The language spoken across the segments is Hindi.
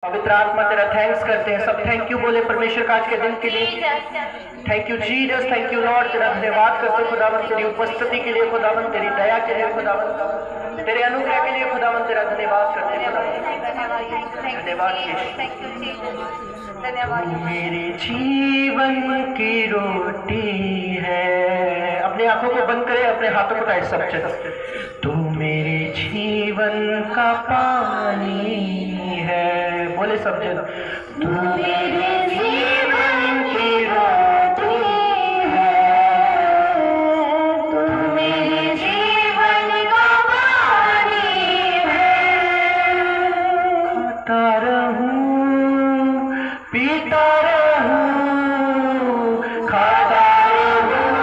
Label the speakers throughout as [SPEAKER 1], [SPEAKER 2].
[SPEAKER 1] पवित्र आत्मा तेरा थैंक्स करते हैं, सब थैंक यू बोले परमेश्वर का आज के दिन के लिए। Thank you Jesus, thank you Lord, तेरा धन्यवाद करते खुदावन तेरी उपस्थिति के लिए, खुदावन तेरी दया के लिए, खुदावन तेरे अनुग्रह के लिए, खुदावन तेरा धन्यवाद करते खुदावन। धन्यवाद तू मेरे जीवन की रोटी है। अपनी आंखों को बंद करे, अपने हाथों को उठाए सब चीज। तू मेरे जीवन का पानी है, बोले सब जन। तू मेरे जीवन की रोटी है, तू मेरे जीवन का पानी है। खाता रहूं पीता रहूं, खाता रहूं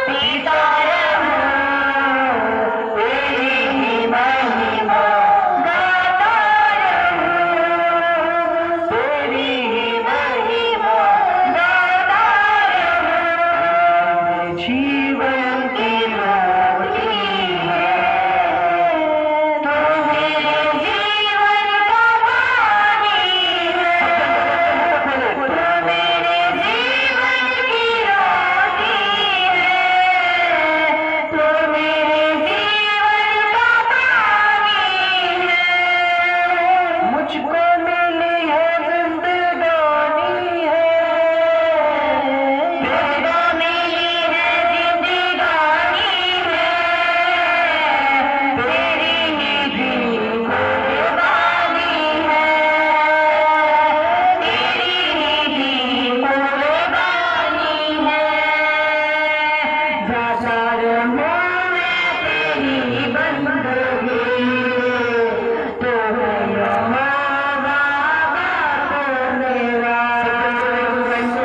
[SPEAKER 1] पीता रहूं, तेरी ही महिमा गाता रहूं, तेरी ही महिमा गाता रहूं। जीवन की रोटी है, तू मेरे जीवन का पानी है, तू मेरे जीवन की रोटी है, तू मेरे जीवन का पानी है। मुझको मिली है जिंदगानी है, मुझको मिली है जिंदगानी है, तेरी ही दी कुर्बानी है, तेरी ही दी कुर्बानी है। जा रहूं मैं तेरी बंदगी, तो यहाँ बाबा तो मेरा।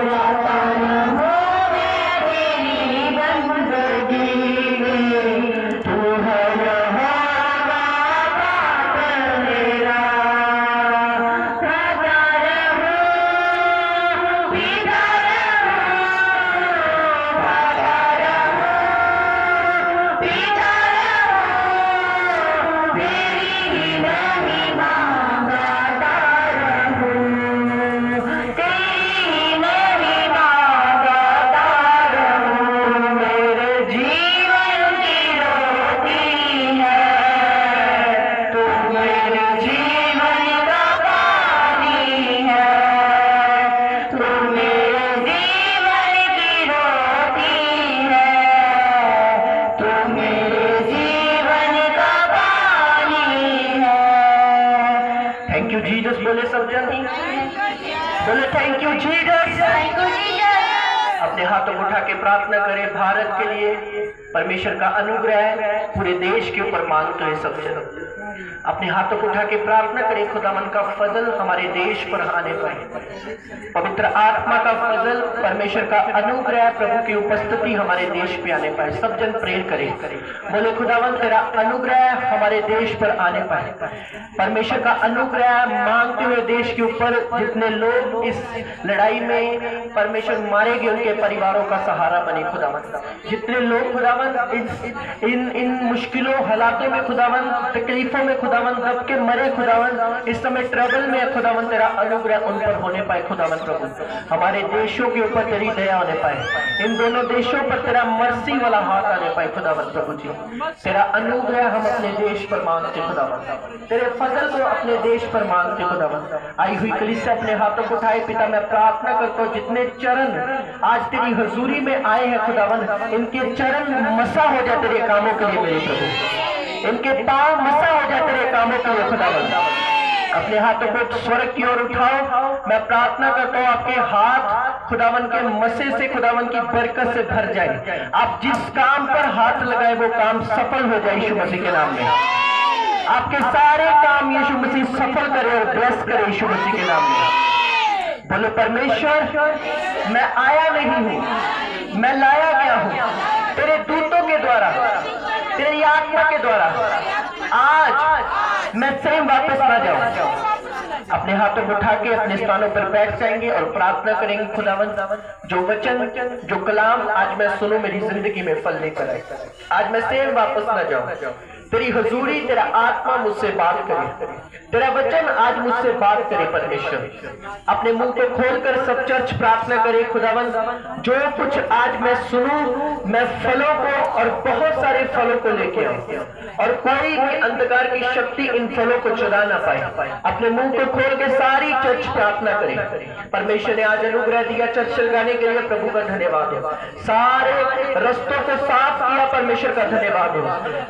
[SPEAKER 1] जाता रहूं मैं तेरी बंदगी, तू है यहाँ बाबा तो मेरा। खाता रहूं पीता रहूं, खाता रहूं पीता रहूं, तेरी ही महिमा गाता रहूं, तेरी ही महिमा गाता रहूं। मेरे जीवन की रोटी है, तू मेरे जीवन का पानी है, तू मेरे जीवन की रोटी है, तू मेरे जीवन का पानी है। थैंक यू जीसस, बोले सब जन, बोले थैंक यू जीसस। अपने हाथों को उठा के प्रार्थना करें भारत के लिए, परमेश्वर का अनुग्रह पूरे देश के ऊपर मांगते हैं सब जन। अपने हाथों को उठा के प्रार्थना करें खुदावन का फजल हमारे देश पर आने पाए, पवित्र आत्मा का फजल, परमेश्वर का अनुग्रह, प्रभु की उपस्थिति हमारे देश पे आने पाए। सब जन प्रेयर करें, बोले खुदावन तेरा अनुग्रह हमारे देश पर आने पाए। परमेश्वर का अनुग्रह मांगते हुए देश के ऊपर जितने लोग इस लड़ाई में परमेश्वर मारे गए उनके परिवारों का सहारा बने खुदावन। जितने लोग खुदावन इन मुश्किलों हालातों में खुदावन, तकलीफों में खुदावन, दब के मरे खुदावन, इस समय ट्रबल में खुदावन तेरा अनुग्रह उन पर होने पाए खुदावन। प्रभु हमारे देशों के ऊपर तेरी दया होने पाए, इन दोनों देशों पर तेरा मर्सी वाला हाथ आने पाए खुदावन। प्रभु जी तेरा अनुग्रह हम अपने देश पर मांगते खुदावन, तेरे फजल को अपने देश पर मांगते खुदावन। आई हुई कलीसिया अपने हाथों को उठाए पिता, मैं प्रार्थना करता हूँ जितने चरण आज तेरी हजूरी में आए हैं खुदावन, इनके चरण मसा हो जाए तेरे कामों के लिए मेरे प्रभु, इनके पांव मसा हो जाए तेरे कामों के लिए खुदावन। अपने हाथों को स्वर्ग की ओर उठाओ, मैं प्रार्थना करता हूँ आपके हाथ खुदावन के मसे से खुदावन की बरकत से भर जाए। आप जिस काम पर हाथ लगाए वो काम सफल हो जाए यीशु मसीह के नाम में। आपके सारे काम यीशु मसीह सफल करे और ब्लेस करे यीशु मसीह के नाम में। बोलो परमेश्वर मैं आया नहीं हूँ, मैं लाया गया हूँ तेरे दूतों के द्वारा, तेरी आत्मा के द्वारा। आज मैं स्वयं वापस ना जाऊं। अपने हाथों को उठा के अपने स्थानों पर बैठ जाएंगे और प्रार्थना करेंगे खुदावन जो वचन जो कलाम आज मैं सुनूं मेरी जिंदगी में फल लेकर आए। आज मैं सेम वापस न जाऊं। तेरी हजूरी, तेरा आत्मा मुझसे बात करे, तेरा वचन आज मुझसे बात करे परमेश्वर। अपने मुंह को खोलकर सब चर्च प्रार्थना करे खुदावन, जो कुछ आज मैं सुनूं, मैं फलों को और बहुत सारे फलों को लेके आऊं और कोई भी अंधकार की शक्ति इन फलों को चुरा ना पाए। अपने मुंह को खोल के सारी चर्च प्रार्थना करे। परमेश्वर ने आज अनुग्रह दिया चर्च चलाने के लिए, प्रभु का धन्यवाद हो। सारे रस्तों को साफ किया, परमेश्वर का धन्यवाद हो।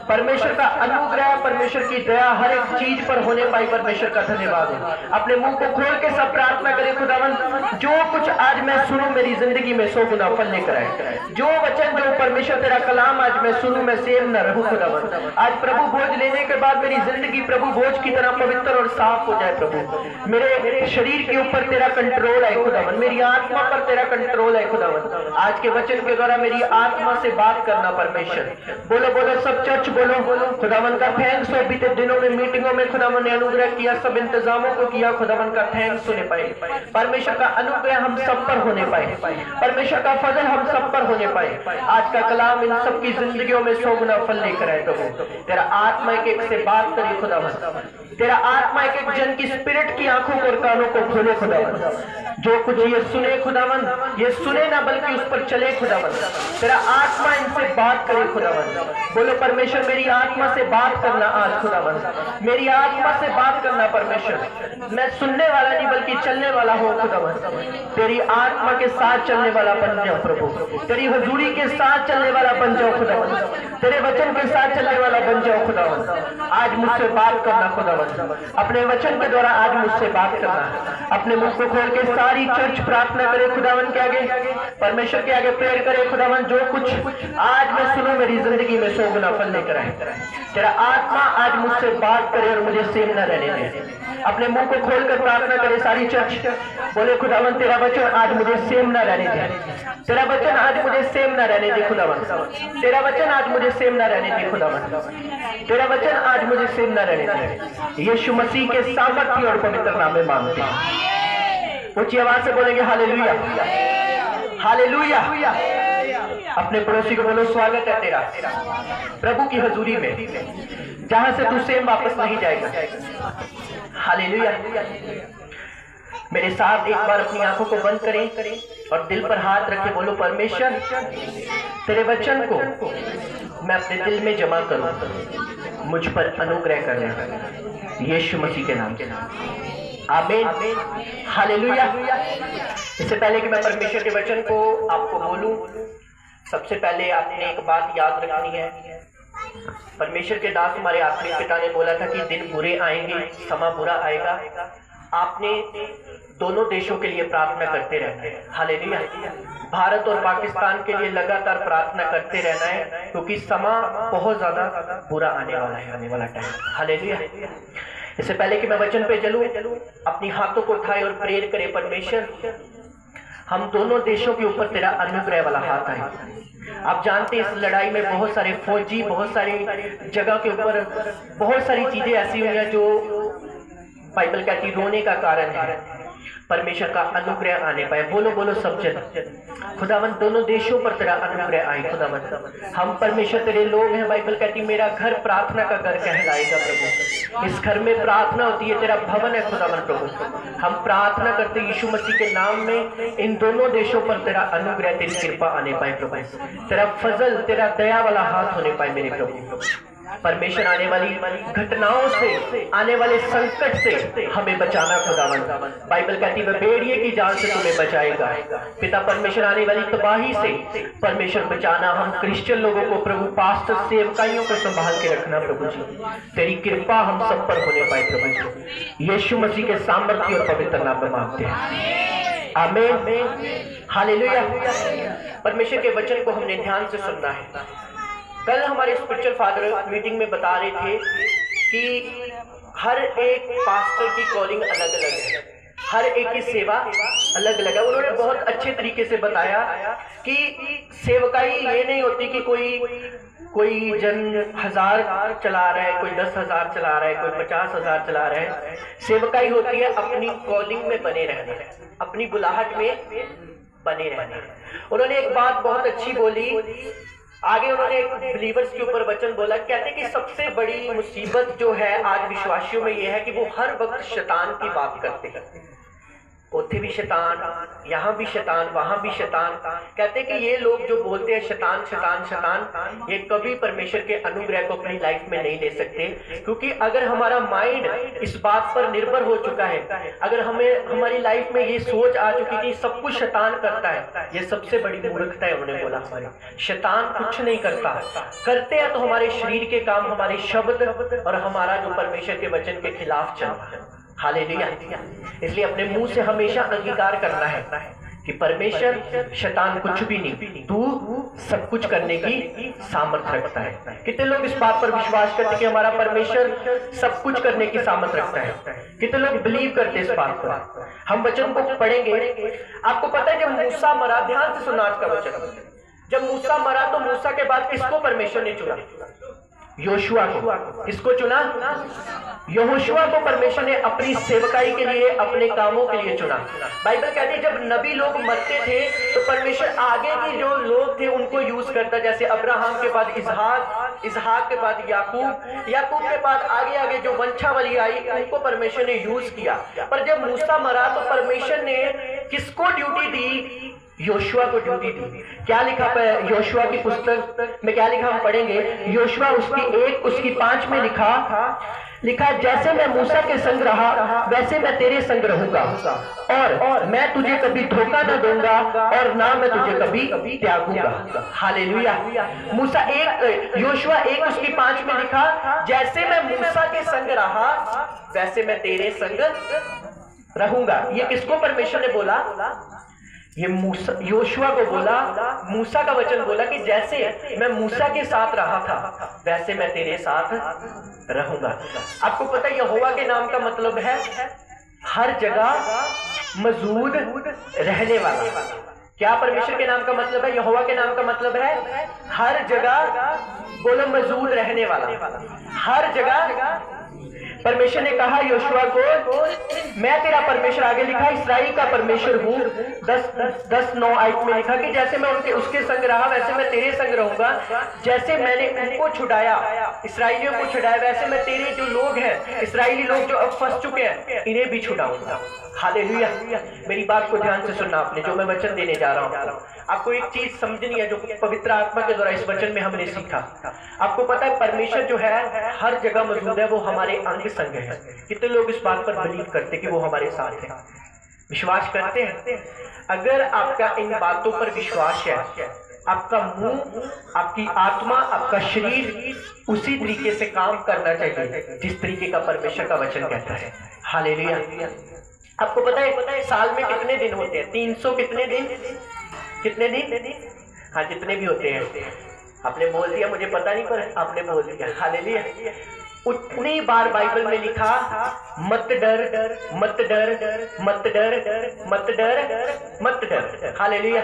[SPEAKER 1] परमेश्वर का अनुग्रह, परमेश्वर की दया हर एक चीज पर होने पाई, परमेश्वर का धन्यवाद हो। अपने मुंह को खोल के सब प्रार्थना करें खुदावन, जो कुछ आज मैं सुनूं मेरी जिंदगी में 100 गुना फल लेकर आए। जो वचन, जो परमेश्वर तेरा कलाम आज मैं सुनूं, मैं सेम न रहूं खुदावन। आज प्रभु भोज लेने के बाद मेरी जिंदगी प्रभु भोज की तरह पवित्र और साफ हो जाए प्रभु। मेरे शरीर के ऊपर तेरा कंट्रोल है खुदावन, मेरी आत्मा पर तेरा कंट्रोल है खुदावन। आज के वचन के द्वारा मेरी आत्मा से बात करना परमेश्वर। बोलो बोलो सब चर्च बोलो खुदावन का थैंक्स हो। बीते दिनों में मीटिंगों में खुदावन ने अनुग्रह किया, सब इंतजामों को किया, खुदावन का थैंक्स होने पाए। परमेश्वर का अनुग्रह हम सब पर होने पाए, परमेश्वर का फजल हम सब पर होने पाए। आज का कलाम इन सब की जिंदगियों में 100 गुना फल लेकर आए प्रभु। तेरा आत्मा एक एक से बात करे खुदावन, तेरा आत्मा एक एक जन की स्पिरिट की आंखों और कानों को खोले खुदावन। जो कुछ ये सुने खुदावन, ये सुने ना बल्कि उस पर चले खुदावन। तेरा आत्मा इनसे बात करे खुदावन। बोलो परमेश्वर मेरी आत्मा से बात करना आज खुदावन, मेरी आत्मा से बात करना परमेश्वर। मैं सुनने वाला नहीं बल्कि चलने वाला हो खुदावन। तेरी आत्मा के साथ चलने वाला बन जाओ प्रभु, तेरी हजूरी के साथ चलने वाला बन जाओ खुदावन, तेरे वचन के साथ चलने वाला बन जाओ खुदावन। आज मुझसे बात करना खुदावन, अपने वचन के द्वारा आज मुझसे बात करना। अपने मुंह को खोल के सारी चर्च प्रार्थना करे खुदावन के आगे, परमेश्वर के आगे प्रेयर करे खुदावन। जो कुछ आज मैं सुनूं मेरी जिंदगी में 100 गुना फल लेकर आए। तेरा आत्मा आज मुझसे बात करे और मुझे सेम न रहने दे। अपने मुंह को खोलकर प्रार्थना करे सारी चर्च, बोले खुदावन तेरा वचन आज मुझे सेम न रहने दे, तेरा वचन आज मुझे सेम न रहने दे खुदावन, तेरा वचन आज मुझे सेम न रहने दे खुदावन, तेरा वचन आज मुझे सेम न रहने दे। यीशु मसीह के सामर्थ्य और पवित्र नाम में मांगते हैं। ऊंची आवाज से बोलेंगे हालेलुया, हालेलुया। अपने पड़ोसी को बोलो स्वागत है तेरा प्रभु की हजूरी में, जहां से तू सेम वापस नहीं जाएगा। हालेलुया। मेरे साथ एक बार अपनी आंखों को बंद करें और दिल पर हाथ रखे, बोलो परमेश्वर तेरे वचन को मैं अपने दिल में जमा करूं, मुझ पर अनुग्रह करना यीशु मसीह के नाम से। आमीन, हालेलुया। इससे पहले कि मैं परमेश्वर के वचन को आपको बोलूं, सबसे पहले आपने एक बात याद रखनी है। परमेश्वर के दास हमारे आत्मिक पिता ने बोला था कि दिन बुरे आएंगे, समा बुरा आएगा। आपने दोनों देशों के लिए प्रार्थना करते रहना है। हालेलुया। भारत और पाकिस्तान के लिए लगातार प्रार्थना करते रहना है, क्योंकि समा बहुत ज्यादा बुरा आने वाला है, आने वाला टाइम। हालेलुया। इससे पहले कि मैं वचन पे चलूं, अपनी हाथों को उठाए और प्रेयर करे, परमेश्वर हम दोनों देशों के ऊपर तेरा अनुग्रह वाला हाथ आए। आप जानते हैं इस लड़ाई में बहुत सारे फौजी, बहुत सारी जगह के ऊपर बहुत सारी चीजें ऐसी हुई हैं जो बाइबल कहती रोने का कारण है। परमेश्वर का अनुग्रह आने पाए। बोलो बोलो सब जन, खुदावन दोनों देशों पर तेरा अनुग्रह आए खुदावन। हम परमेश्वर तेरे लोग हैं। बाइबल कहती मेरा घर प्रार्थना का घर कहलाएगा प्रभु। इस घर में प्रार्थना होती है, तेरा भवन है खुदावन प्रभु। हम प्रार्थना करते यीशु मसीह के नाम में इन दोनों देशों पर तेरा अनुग्रह, तेरी कृपा आने पाए प्रभु। तेरा फजल, तेरा दया वाला हाथ होने पाए मेरे प्रभु। परमेश्वर आने वाली घटनाओं से, आने वाले संकट से हमें बचाना खुदावन। बाइबल कहती है भेड़िए की जान से तुम्हें बचाएगा। पिता परमेश्वर आने वाली तबाही से परमेश्वर बचाना। हम क्रिश्चियन लोगों को प्रभु, पास्टर सेवकाइयों को संभाल के रखना प्रभु जी। तेरी कृपा हम सब पर होने पाए प्रभु जी। यीशु मसीह के सामर्थ्य और पवित्र नाम में मांगते हैं, आमीन, हालेलुया। परमेश्वर के वचन को हमने ध्यान से सुनना है। कल हमारे स्पिरिचुअल फादर मीटिंग में बता रहे थे कि हर एक पास्टर की कॉलिंग अलग अलग है, हर एक की सेवा अलग अलग है। उन्होंने बहुत अच्छे तरीके से बताया कि सेवकाई ये नहीं होती कि कोई जन 1000 चला रहा है, कोई 10,000 चला रहा है, कोई 50,000 चला रहा है। सेवकाई होती है अपनी कॉलिंग में बने रहना, अपनी बुलाहट में बने रहना। उन्होंने एक बात बहुत अच्छी बोली आगे उन्होंने एक बिलीवर्स के ऊपर वचन बोला, कहते कि सबसे बड़ी मुसीबत जो है आज विश्वासियों में यह है कि वो हर वक्त शैतान की बात करते हैं। उथे भी शैतान, यहाँ भी शैतान, वहां भी शैतान। कहते कि ये लोग जो बोलते हैं शैतान शैतान शैतान, ये कभी परमेश्वर के अनुग्रह को अपनी लाइफ में नहीं ले सकते। क्योंकि अगर हमारा माइंड इस बात पर निर्भर हो चुका है, अगर हमें हमारी लाइफ में ये सोच आ चुकी कि सब कुछ शैतान करता है, ये सबसे बड़ी मूर्खता है। उन्होंने बोला हमारी शैतान कुछ नहीं करता, करते हैं तो हमारे शरीर के काम, हमारे शब्द और हमारा जो परमेश्वर के वचन के खिलाफ चल रहा है। हालेलुया। इसलिए अपने मुंह से हमेशा अंगीकार करना है कि परमेश्वर शैतान कुछ भी नहीं, तू सब कुछ करने की सामर्थ्य रखता है। कितने लोग इस बात पर विश्वास करते कि हमारा परमेश्वर सब कुछ करने की सामर्थ्य रखता है? कितने लोग बिलीव करते इस बात पर? हम वचन को पढ़ेंगे। आपको पता है जब मूसा मरा, ध्यान से सुनना आज का वचन, जब मूसा मरा तो मूसा के बाद किसको परमेश्वर ने चुना? योशुआ को। किसको चुना? यहोशुआ को परमेश्वर ने अपनी सेवकाई के लिए, अपने कामों के लिए चुना। बाइबल कहती है जब नबी लोग मरते थे तो परमेश्वर आगे के जो लोग थे उनको यूज करता, जैसे अब्राहम के बाद इसहाक, इसहाक के बाद याकूब, याकूब के बाद आगे आगे जो वंशावली आई उनको परमेश्वर ने यूज किया। पर जब मूसा मरा तो परमेश्वर ने किसको ड्यूटी दी? योशुआ को ड्यूटी दी। क्या लिखा योशुआ की पुस्तक में? क्या लिखा हम पढ़ेंगे। योशुआ उसकी 5 में लिखा जैसे मैं मूसा के संग रहा वैसे मैं तेरे संग रहूंगा, और मैं तुझे कभी धोखा न दूंगा और ना मैं तुझे कभी त्यागूंगा। हालेलुया। योशुआ 1 उसकी 5 में लिखा जैसे मैं मूसा के संग रहा वैसे मैं तेरे संग रहूंगा। ये किसको परमेश्वर ने बोला? ये मूसा, योशुआ को बोला, मूसा का वचन बोला कि जैसे मैं मूसा के साथ रहा था वैसे मैं तेरे साथ रहूंगा। आपको पता है यहोवा के नाम का मतलब है हर जगह मौजूद रहने वाला। क्या परमेश्वर के नाम का मतलब है? यहोवा के नाम का मतलब है हर जगह, बोलो मौजूद रहने वाला, हर जगह। परमेश्वर ने कहा योशुआ को मैं तेरा परमेश्वर, आगे लिखा इस्राएल का परमेश्वर हूँ। 10:9 में लिखा कि जैसे मैं उसके संग रहा वैसे मैं तेरे संग रहूंगा, जैसे मैंने उनको छुड़ाया, इस्राएलियों को छुड़ाया, वैसे मैं तेरे जो लोग हैं, इस्राएली लोग जो अब फंस चुके हैं, इन्हें भी छुड़ाऊंगा। हालेलुया। मेरी बात को ध्यान से सुनना आपने, जो मैं वचन देने जा रहा हूँ। आपको एक चीज समझनी है जो पवित्र आत्मा के द्वारा इस वचन में हमने सीखा। आपको पता है परमेश्वर जो है हर जगह मौजूद है, वो हमारे अंग संग है। कितने लोग इस बात पर बिलीव करते कि वो हमारे साथ है? विश्वास करते हैं? अगर आपका इन बातों पर विश्वास है, आपका मुंह, आपकी आत्मा, आपका शरीर उसी तरीके से काम करना चाहिए जिस तरीके का परमेश्वर का वचन कहता है। हालेलुया। आपको पता है साल में कितने दिन होते हैं? 300 कितने दिन? कितने दिन? हाँ, जितने भी होते हैं। आपने बोल दिया, मुझे पता नहीं पर आपने बोल दिया। हालेलुया। उतनी बार बाइबल में लिखा मत डर, मत डर, मत डर, मत डर, मत डर। हालेलुया।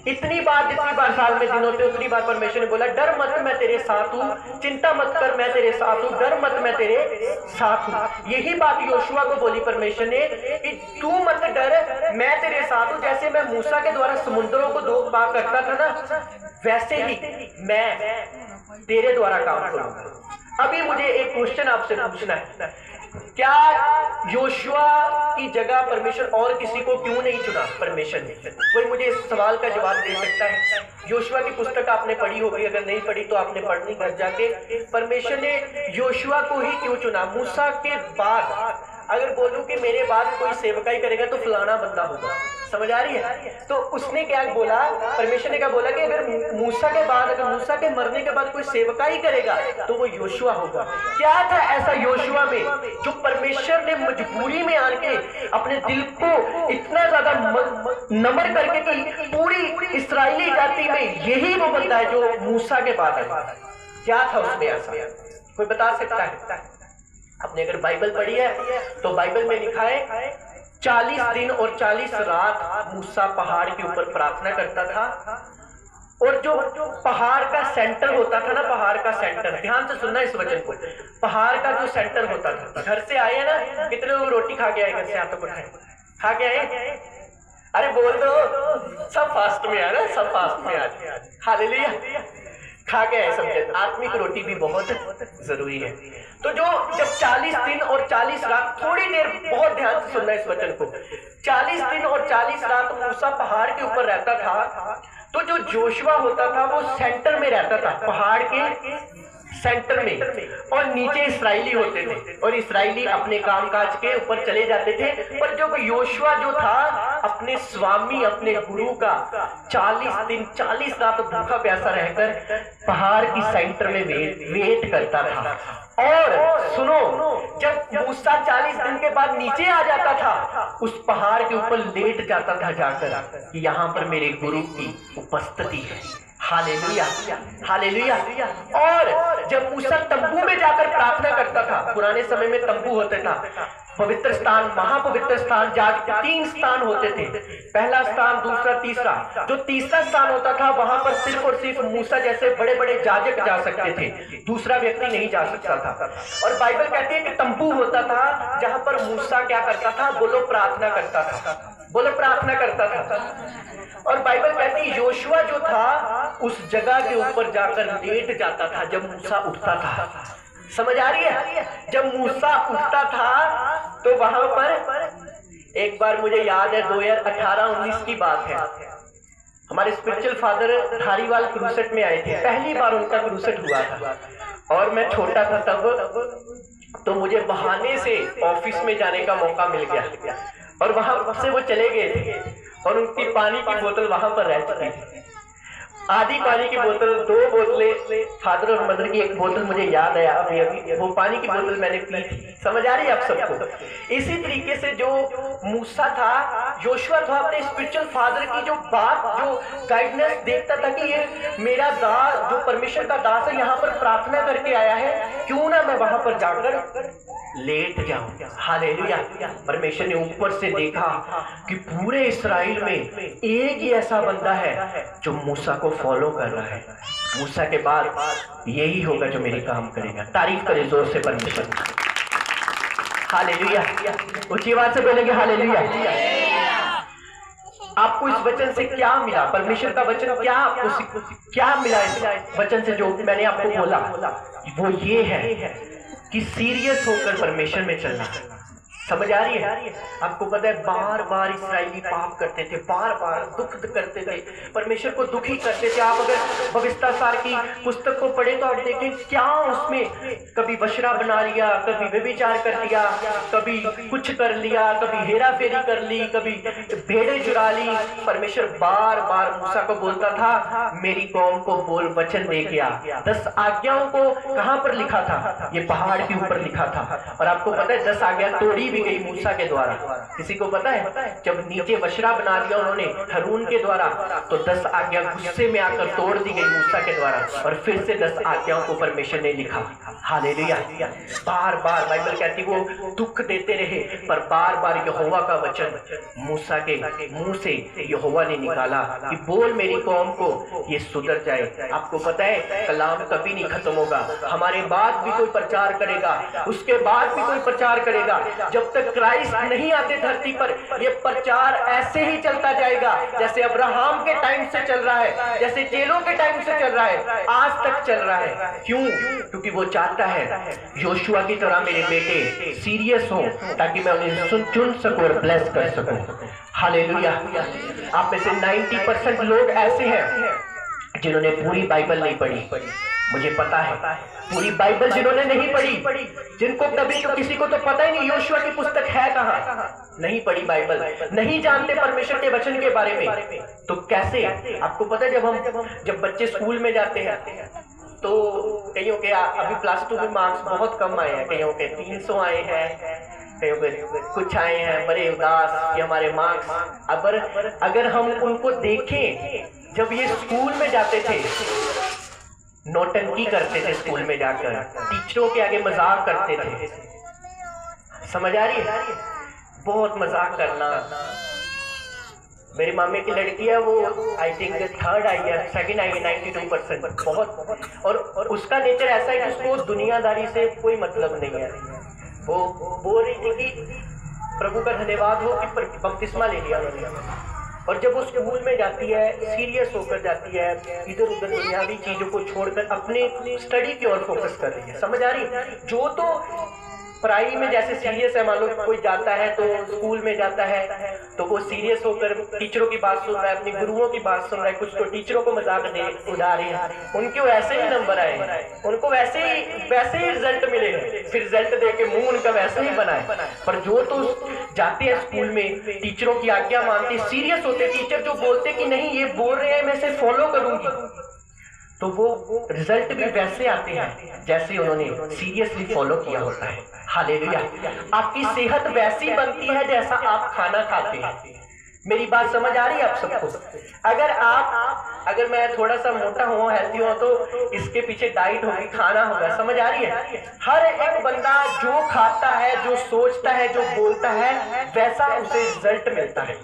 [SPEAKER 1] इतनी बार, जितनी बार साल में दिन होते उतनी बार परमेश्वर ने बोला डर मत, मैं तेरे साथ हूँ, चिंता मत कर, मैं तेरे साथ हूँ, डर मत, मैं तेरे साथ हूँ। यही बात योशुआ को बोली परमेश्वर ने कि तू मत डर, मैं तेरे साथ हूँ। जैसे मैं मूसा के द्वारा समुद्रों को 2 भाग करता था ना, वैसे ही मैं तेरे द्वारा काम करूंगा। अभी मुझे एक क्वेश्चन आपसे पूछना है, क्या योशुआ की जगह परमेश्वर और किसी को क्यों नहीं चुना परमेश्वर ने? कोई मुझे इस सवाल का जवाब दे सकता है? योशुआ की पुस्तक आपने पढ़ी होगी, अगर नहीं पढ़ी तो आपने पढ़नी घर जाके। परमेश्वर ने योशुआ को ही क्यों चुना? मूसा के बाद अगर बोलूं कि मेरे बाद कोई सेवकाई करेगा तो फलाना बंदा होगा, समझ आ रही है? तो उसने क्या बोला, परमेश्वर ने क्या बोला कि अगर मूसा के बाद, अगर मूसा के मरने के बाद कोई सेवकाई करेगा तो वो योशुआ होगा। क्या था ऐसा योशुआ में जो परमेश्वर ने मजबूरी में आके अपने दिल को इतना ज्यादा नम्र करके कि पूरी इस्राएली जाति में यही वो बंदा है जो मूसा के बाद आया? क्या था उसमें ऐसा? कोई बता सकता है? आपने अगर बाइबल पढ़ी है तो बाइबल में लिखा है 40 दिन और 40 रात मूसा पहाड़ के ऊपर प्रार्थना करता था। और जो पहाड़ का सेंटर होता था ना, पहाड़ का सेंटर, ध्यान से सुनना इस वचन को, पहाड़ का जो सेंटर होता था, घर से आए ना, कितने लोग रोटी खा के आए घर से? हाथ तो उठाए, खा के आए? अरे बोल दो, सब फास्ट में आ रहा, सब फास्ट में आ। हालेलुया। खा के आए समझे, आत्मिक रोटी भी बहुत जरूरी है। तो जो जब 40 दिन और 40 रात, थोड़ी देर बहुत ध्यान से सुनना इस वचन को, 40 दिन और 40 रात मूसा पहाड़ के ऊपर रहता था, तो जो जोशुआ होता था वो सेंटर में रहता था, पहाड़ के सेंटर में, और नीचे इस्राएली होते थे, और इस्राएली अपने कामकाज के ऊपर चले जाते थे। पर जो योशुआ जो था अपने स्वामी, अपने गुरु का 40 दिन 40 रात भूखा प्यासा रहकर पहाड़ की सेंटर में वेट करता था। और सुनो, जब मूसा 40 दिन के बाद नीचे आ जाता था, उस पहाड़ के ऊपर लेट जाता था जाकर कि यहाँ पर मेरे गुरु की उपस्थिति है। Hallelujah, hallelujah. और जब मूसा तंबू में जाकर प्रार्थना करता था, पुराने समय में तंबू होता था, पवित्र स्थान, महापवित्र स्थान, जहाँ 3 स्थान होते थे, पहला स्थान, दूसरा, तीसरा। जो तीसरा स्थान होता था वहां पर सिर्फ और सिर्फ मूसा जैसे बड़े बड़े याजक जा सकते थे, दूसरा व्यक्ति नहीं जा सकता था। और बाइबल कहती है कि तंबू होता था जहां पर मूसा क्या करता था, बोलो प्रार्थना करता था, बोलो प्रार्थना करता था। और बाइबल कहती है योशुआ जो था उस जगह के ऊपर जाकर लेट जाता था जब मूसा उठता था। समझ आ रही है? जब मूसा उठता था तो वहां पर एक बार मुझे याद है 2018-19 की बात है, हमारे स्पिरिचुअल फादर धारीवाल क्रूसेट में आए थे, पहली बार उनका क्रूसेट हुआ था और मैं छोटा था तब। तो मुझे बहाने से ऑफिस में जाने का मौका मिल गया और वहां से वो चले गए थे और उनकी पानी की बोतल वहां पर रह चुकी थी। आधी पानी की बोतल, 2 बोतलें, फादर और मदर की एक बोतल मुझे याद आया अभी, वो पानी की बोतल मैंने पी थी। समझ आ रही है आप सबको? इसी तरीके से जो मूसा था, योशुआ था, अपने स्पिरिचुअल फादर की जो बात, जो गाइडेंस देखता था कि ये मेरा दास, जो परमेश्वर का दास है, यहाँ पर प्रार्थना करके आया है, क्यों ना मैं वहां पर जाकर लेट जाऊं। हालेलुया। परमेश्वर ने ऊपर से देखा कि पूरे इस्राएल में एक ही ऐसा बंदा है जो मूसा को फॉलो कर रहा है, मूसा के बाद यही होगा जो मेरे काम करेगा। तारीफ करे जोर से परमेश्वर। हालेलुया। ऊंची आवाज से बोलेंगे हालेलुया। आपको इस वचन से क्या मिला? परमेश्वर का वचन क्या आपको क्या मिला इस वचन से? जो मैंने आपको बोला वो ये है कि सीरियस होकर परमेश्वर में चलना। समझ आ रही है? आपको पता है बार बार इस्राएली पाप करते थे, बार बार दुख करते थे, परमेश्वर को दुखी करते थे। आप अगर पवित्रसार की पुस्तक को पढ़े तो आप देखें क्या उसमें कभी बशरा बना लिया, कभी व्यभिचार कर दिया, कभी कुछ कर लिया, कभी हेरा फेरी कर ली, कभी भेड़े चुरा ली। परमेश्वर बार बार मूसा को बोलता था मेरी कौम को बोल, वचन दे गया। 10 आज्ञाओं को कहां पर लिखा था? ये पहाड़ के ऊपर लिखा था। और आपको पता है 10 आज्ञा तोड़ी भी गई मूसा के द्वारा। किसी को पता है? जब नीचे बशरा बना दिया उन्होंने हरून के द्वारा, तो 10 आज्ञा गुस्से में आकर तोड़ दी गई मूसा के द्वारा, और फिर से 10 आज्ञाओं को परमेश्वर ने लिखा। हालेलुया। बार बार बाइबल कहती वो दुख देते रहे, पर बार बार यहोवा का वचन मूसा के मुंह से यहोवा ने निकाला कि बोल मेरी कौम को ये सुधर जाए। आपको पता है कलाम कभी नहीं खत्म होगा, हमारे बाद भी कोई प्रचार करेगा, उसके बाद भी कोई प्रचार करेगा। जब तक क्राइस्ट नहीं आते धरती पर, ये प्रचार ऐसे ही चलता जाएगा जैसे अब्राहम के टाइम से चल रहा है, जैसे चेलों के टाइम से चल रहा है, आज तक चल रहा है। क्यों? क्योंकि वो चाहता है योशुआ की तरह मेरे बेटे सीरियस हो, ताकि मैं उन्हें चुन सकूं और ब्लेस कर सकूं। हालेलुया। आप में से 90% लोग ऐसे हैं जिन्होंने पूरी बाइबल नहीं पढ़ी। मुझे पता है पूरी बाइबल जिन्होंने नहीं पढ़ी, जिनको कभी तो किसी को तो पता ही नहीं योशुआ की पुस्तक है कहाँ, नहीं पढ़ी बाइबल, नहीं जानते परमेश्वर के वचन के बारे में। तो कैसे? आपको पता है जब बच्चे स्कूल में जाते हैं तो कईयों के अभी +2 में मार्क्स बहुत कम आए हैं, कईयों के 300 आए हैं, कईयों के कुछ आए हैं, बड़े उदास कि हमारे मार्क्स। अगर हम उनको देखें जब ये स्कूल में जाते थे, नौटंकी करते थे, स्कूल में जाकर टीचरों के आगे मजाक करते थे। समझ आ रही है? बहुत मजाक करना। मेरी मामी की लड़की है, वो आई थिंक 3rd आई है, 2nd आई है, 92%। बहुत और उसका नेचर ऐसा है कि उसको दुनियादारी से कोई मतलब नहीं है। वो बोल रही थी कि प्रभु का धन्यवाद हो कि बपतिस्मा ले लिया उन्होंने, और जब वो स्कूल में जाती है सीरियस होकर जाती है, इधर उधर दुनियावी चीजों को छोड़कर अपने स्टडी की ओर फोकस कर रही है। समझ आ रही? जो तो पढ़ाई में जैसे सीरियस है, मान लो कोई जाता है तो स्कूल में जाता है तो वो सीरियस होकर टीचरों की बात सुन रहा है, अपनी गुरुओं की बात सुन रहा है, कुछ तो टीचरों को मजाक उड़ा रहे हैं, उनके वैसे ही नंबर आए, उनको वैसे ही रिजल्ट मिले, फिर रिजल्ट दे के मुंह उनका वैसे ही बनाए। पर जो तो जाते हैं स्कूल में, टीचरों की आज्ञा मानते, सीरियस होते, टीचर जो बोलते कि नहीं ये बोल रहे हैं मैं इसे फॉलो करूंगी, तो वो रिजल्ट भी वैसे आते हैं जैसे उन्होंने सीरियसली फॉलो किया होता है। हालेलुया। आपकी सेहत वैसी बनती है जैसा आप खाना खाते हैं। मेरी बात समझ आ रही है आप सबको? अगर मैं थोड़ा सा मोटा हूँ, हेल्थी हूँ, तो इसके पीछे डाइट होगी, खाना होगा। समझ आ रही है? हर एक बंदा जो खाता है, जो सोचता है, जो बोलता है, वैसा उसे रिजल्ट मिलता है।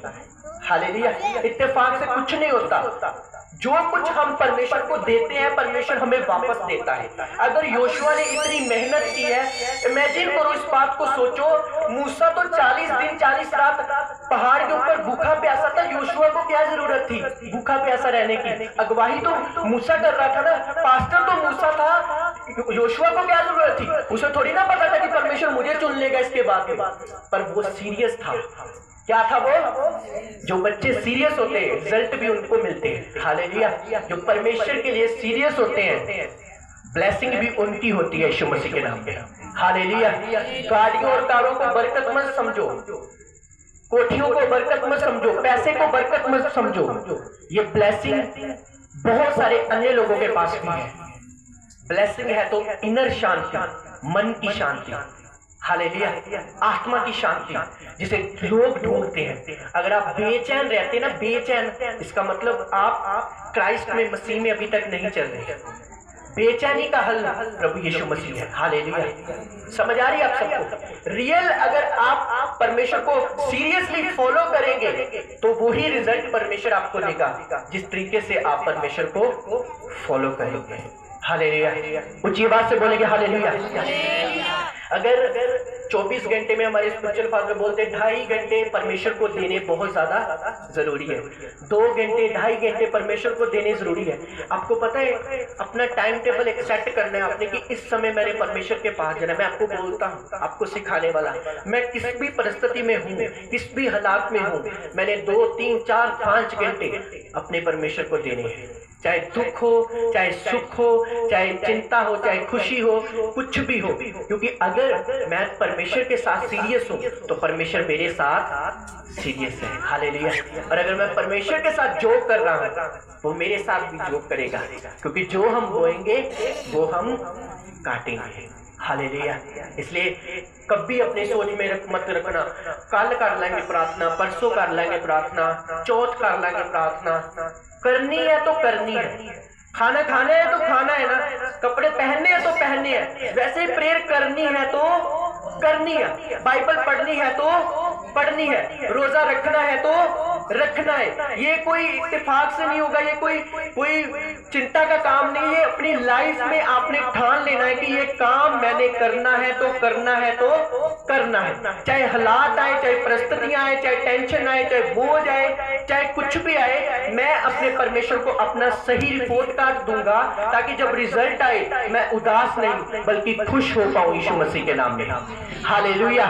[SPEAKER 1] हालेलुया। इत्तेफाक से कुछ नहीं होता। जो कुछ हम परमेश्वर को देते हैं, परमेश्वर हमें वापस देता है। अगर योशुआ ने इतनी मेहनत की है, इमेजिन करो, इस बात को सोचो, मूसा तो 40 दिन 40 रात पहाड़ के ऊपर भूखा प्यासा था, योशुआ को क्या जरूरत थी भूखा प्यासा रहने की? अगवाही तो मूसा कर रहा था ना, पास्टर तो मूसा था, योशुआ को क्या जरूरत थी? उसे थोड़ी ना पता था कि परमेश्वर मुझे चुन लेगा इसके बाद में, पर वो सीरियस था। क्या था वो? जो बच्चे सीरियस होते हैं रिजल्ट भी उनको मिलते हैं। हालेलुया। जो परमेश्वर के लिए सीरियस होते हैं ब्लेसिंग भी उनकी होती है यीशु मसीह के नाम पे। हालेलुया। गाड़ियों और कारों को बरकत मत समझो, कोठियों को बरकत मत समझो, पैसे को बरकत मत समझो। ये ब्लेसिंग बहुत सारे अन्य लोगों के पास भी है। ब्लेसिंग है तो इनर शांति, मन की शांति। हालेलुया। आत्मा की शांति जिसे लोग ढूंढते हैं। अगर आप बेचैन रहते ना, बेचैन, इसका मतलब आप क्राइस्ट में, मसीह में अभी तक नहीं चल रहे। बेचैनी का हल प्रभु यीशु मसीह है। हालेलुया। समझ आ रही है आप सबको? रियल अगर आप परमेश्वर को सीरियसली फॉलो करेंगे तो वही रिजल्ट परमेश्वर आपको देगा जिस तरीके से आप परमेश्वर को फॉलो करेंगे। हालेलुया। ऊंची आवाज से बोलेंगे हालेलुया। अगर 24 घंटे में हमारे स्पिरिचुअल फादर बोलते 2.5 घंटे परमेश्वर को देने बहुत ज्यादा जरूरी है। 2 घंटे 2.5 घंटे परमेश्वर को देने जरूरी है। आपको पता है अपना टाइम टेबल एक सेट करना है आपने कि इस समय मैंने परमेश्वर के पास जाना। मैं आपको बोलता हूँ, आपको सिखाने वाला, मैं किस भी परिस्थिति में हूँ, किस भी हालात में हूँ, मैंने 2, 3, 4, 5 घंटे अपने परमेश्वर को देने हैं। चाहे दुख हो, चाहे सुख हो, चाहे चिंता हो, चाहे खुशी हो, कुछ भी हो, क्योंकि अगर मैं परमेश्वर के साथ सीरियस हूं तो परमेश्वर मेरे साथ सीरियस है। हालेलुया। और अगर मैं परमेश्वर के साथ जोक कर रहा हूं वो मेरे साथ भी जोक करेगा, क्योंकि जो हम बोएंगे वो हम काटेंगे। हालेलुया। इसलिए कभी अपने सोच में मत रखना कल कर लेंगे प्रार्थना, परसों कर लेंगे प्रार्थना, चौथ कर लेंगे प्रार्थना। करनी है तो करनी है, खाना खाना है तो खाना है ना, कपड़े पहनने हैं तो पहनने हैं, वैसे ही प्रेयर करनी है तो करनी है, बाइबल पढ़नी है तो पढ़नी है, रोजा रखना है तो रखना है। ये कोई इत्तेफाक से नहीं होगा, ये कोई चिंता का काम नहीं है। अपनी लाइफ में आपने ठान लेना है कि ये काम मैंने करना है तो करना है तो करना है। चाहे हालात आए, चाहे परिस्थितियां आए, चाहे टेंशन आए, चाहे बोझ आए, चाहे कुछ भी आए, मैं अपने परमेश्वर को अपना सही रिपोर्ट कार्ड दूंगा ताकि जब रिजल्ट आए मैं उदास नहीं बल्कि खुश हो पाऊं यीशु मसीह के नाम में। हालेलुया।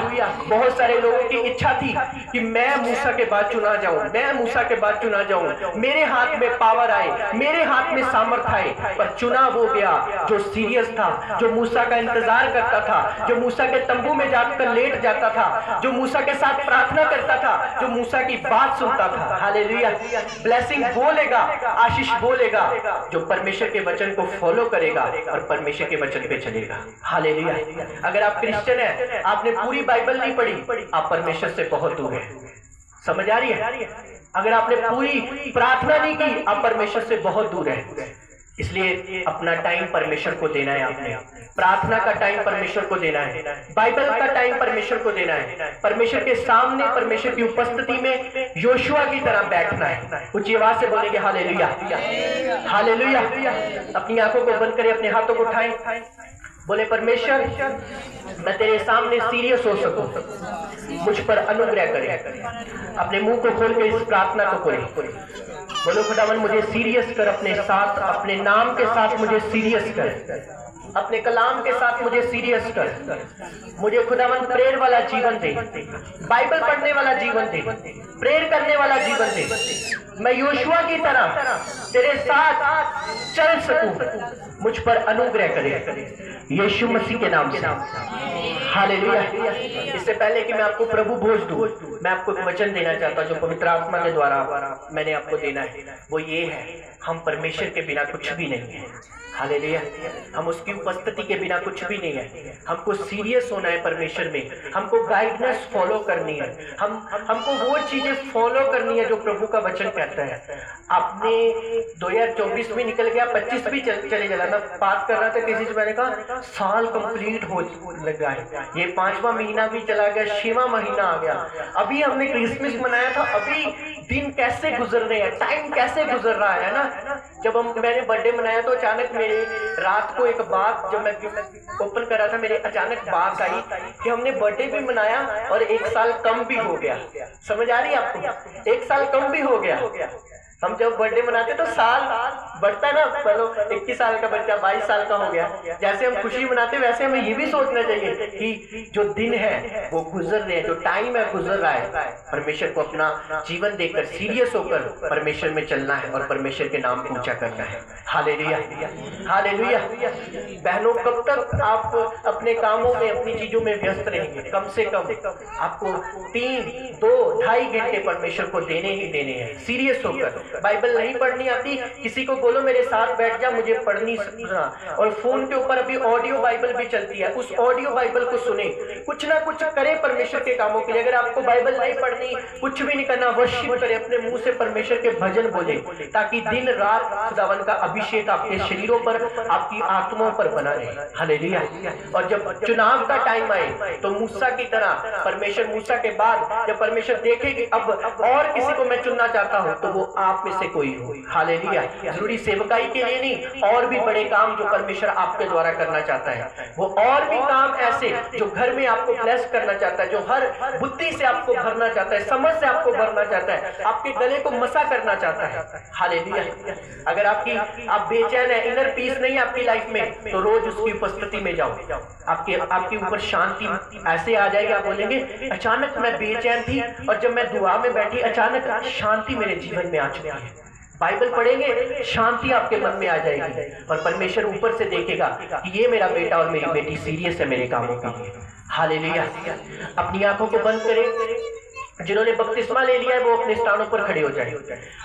[SPEAKER 1] बहुत सारे लोगों की इच्छा थी कि मैं मूसा के बाद चुना जाऊं, मैं मूसा के बाद चुना जाऊं, मेरे हाथ में पावर आए, मेरे हाथ में सामर्थ आए, पर चुना वो गया जो सीरियस था, जो मूसा का इंतजार करता था, जो मूसा के तंबू में जाकर लेट जाता था, जो मूसा के साथ प्रार्थना करता था, जो मूसा की बात सुनता था। हालेलुया। ब्लेसिंग बोलेगा, आशीष बोलेगा जो परमेश्वर के वचन को फॉलो करेगा और परमेश्वर के वचन पे चलेगा। हालेलुया। अगर आप क्रिश्चियन है, आपने पूरी बाइबल नहीं पढ़ी, आप परमेश्वर से बहुत दूर है। समझ आ रही है? अगर आपने पूरी प्रार्थना नहीं की, आप परमेश्वर से बहुत दूर है। इसलिए अपना टाइम परमेश्वर को देना है। आपने प्रार्थना का टाइम परमेश्वर को देना है, बाइबल का टाइम परमेश्वर को देना है, परमेश्वर के सामने, परमेश्वर की उपस्थिति में योशुआ की तरह बैठना है। ऊंची आवाज से बोलेंगे हालेलुया। हालेलुया। अपनी आंखों को बंद करें, अपने हाथों को उठाएं। बोले परमेश्वर मैं तेरे सामने सीरियस हो सकूं, मुझ पर अनुग्रह करे। अपने मुंह को खोल के इस प्रार्थना को करे। बोलो खुदावन मुझे सीरियस कर, अपने साथ, अपने नाम के साथ मुझे सीरियस कर, अपने कलाम के साथ मुझे सीरियस कर। मुझे खुदावन प्रेयर वाला जीवन दे, बाइबल पढ़ने वाला जीवन दे, प्रेयर करने वाला जीवन दे। मैं योशुआ की तरह तेरे साथ चल सकूं, मुझ पर अनुग्रह करे यीशु मसीह के नाम से। हालेलुया। इससे पहले कि मैं आपको प्रभु भोज दूं, मैं आपको एक वचन देना चाहता हूं जो पवित्र आत्मा के द्वारा मैंने आपको देना है। वो ये है, हम परमेश्वर के बिना कुछ भी नहीं है। हालेलुया। हम उसकी उपस्थिति के बिना कुछ भी नहीं है। हमको सीरियस होना है परमेश्वर में, हमको गाइडेंस फॉलो करनी है, हमको वो चीजें फॉलो करनी है जो प्रभु का वचन कहता है। आपने 2024 भी निकल गया, 25 भी चले चला। मैं बात कर रहा था किसी से, मैंने कहा साल कंप्लीट हो लगा है, ये 5वां महीना भी चला गया, 6वां महीना आ गया। अभी हमने क्रिसमस मनाया था, अभी दिन कैसे गुजर रहे हैं, टाइम कैसे गुजर रहा है ना। जब मैंने बर्थडे मनाया तो अचानक मेरे रात को एक बात, जब मैं ओपन कर रहा था, मेरे अचानक बात आई कि हमने बर्थडे भी मनाया और 1 साल कम भी हो गया। समझ आ रही है आपको? 1 साल कम भी हो गया। हम जब बर्थडे मनाते तो साल बढ़ता ना, चलो 21 साल का बच्चा 22 साल का हो गया। जैसे हम खुशी मनाते वैसे हमें ये भी सोचना चाहिए कि जो दिन है वो गुजर रहे हैं, जो टाइम है गुजर रहा है। परमेश्वर को अपना जीवन देकर सीरियस होकर परमेश्वर में चलना है और परमेश्वर के नाम को ऊंचा करना है। Hallelujah, hallelujah. बहनों, कब तक आप अपने कामों में, अपनी चीजों में व्यस्त रहेंगे? कम से कम आपको 3, 2, 2.5 घंटे परमेश्वर को देने ही देने हैं, सीरियस होकर। बाइबल नहीं पढ़नी आती, किसी को बोलो मेरे साथ बैठ जा, मुझे पढ़नी सुना। और फोन के ऊपर अभी ऑडियो बाइबल भी चलती है, उस ऑडियो बाइबल को सुने, कुछ ना कुछ करे परमेश्वर के कामों के लिए। अगर आपको बाइबल नहीं पढ़नी, कुछ भी नहीं करना, वर्शिप करे, अपने मुंह से परमेश्वर के भजन बोले, ताकि दिन रात खुदावन का अभिषेक आपके शरीरों पर, आपकी आत्माओं पर बना रहे। हालेलुया। और जब चुनाव का टाइम आए तो मूसा की तरह परमेश्वर, मूसा के बाद जब परमेश्वर देखे कि अब और किसी को मैं चुनना चाहता हूं, तो वो आप में से कोई हो। हालेलुया। जरूरी सेवकाई के लिए नहीं, और भी बड़े काम जो परमेश्वर आपके द्वारा करना चाहता है, वो और भी काम ऐसे जो घर में आपको ब्लेस करना चाहता है, जो हर बुद्धि से आपको भरना चाहता है, समझ से आपको भरना चाहता है, आपके गले को मसा करना चाहता है। हालेलुया। अगर आप बेचैन है, इनर पीस नहीं आपकी लाइफ में, तो रोज उसकी उपस्थिति में जाओ, आपके ऊपर शांति ऐसे आ जाएगी। आप बोलेंगे अचानक मैं बेचैन थी और जब मैं दुआ में बैठी अचानक शांति मेरे जीवन में आ चुकी है। बाइबल पढ़ेंगे, शांति आपके मन में आ जाएगी और परमेश्वर ऊपर से देखेगा कि ये मेरा बेटा और मेरी बेटी सीरियस है मेरे कामों के लिए। हालेलुया। अपनी आंखों को बंद करें। जिन्होंने बपतिस्मा ले लिया है वो अपने स्थानों पर खड़े हो जाए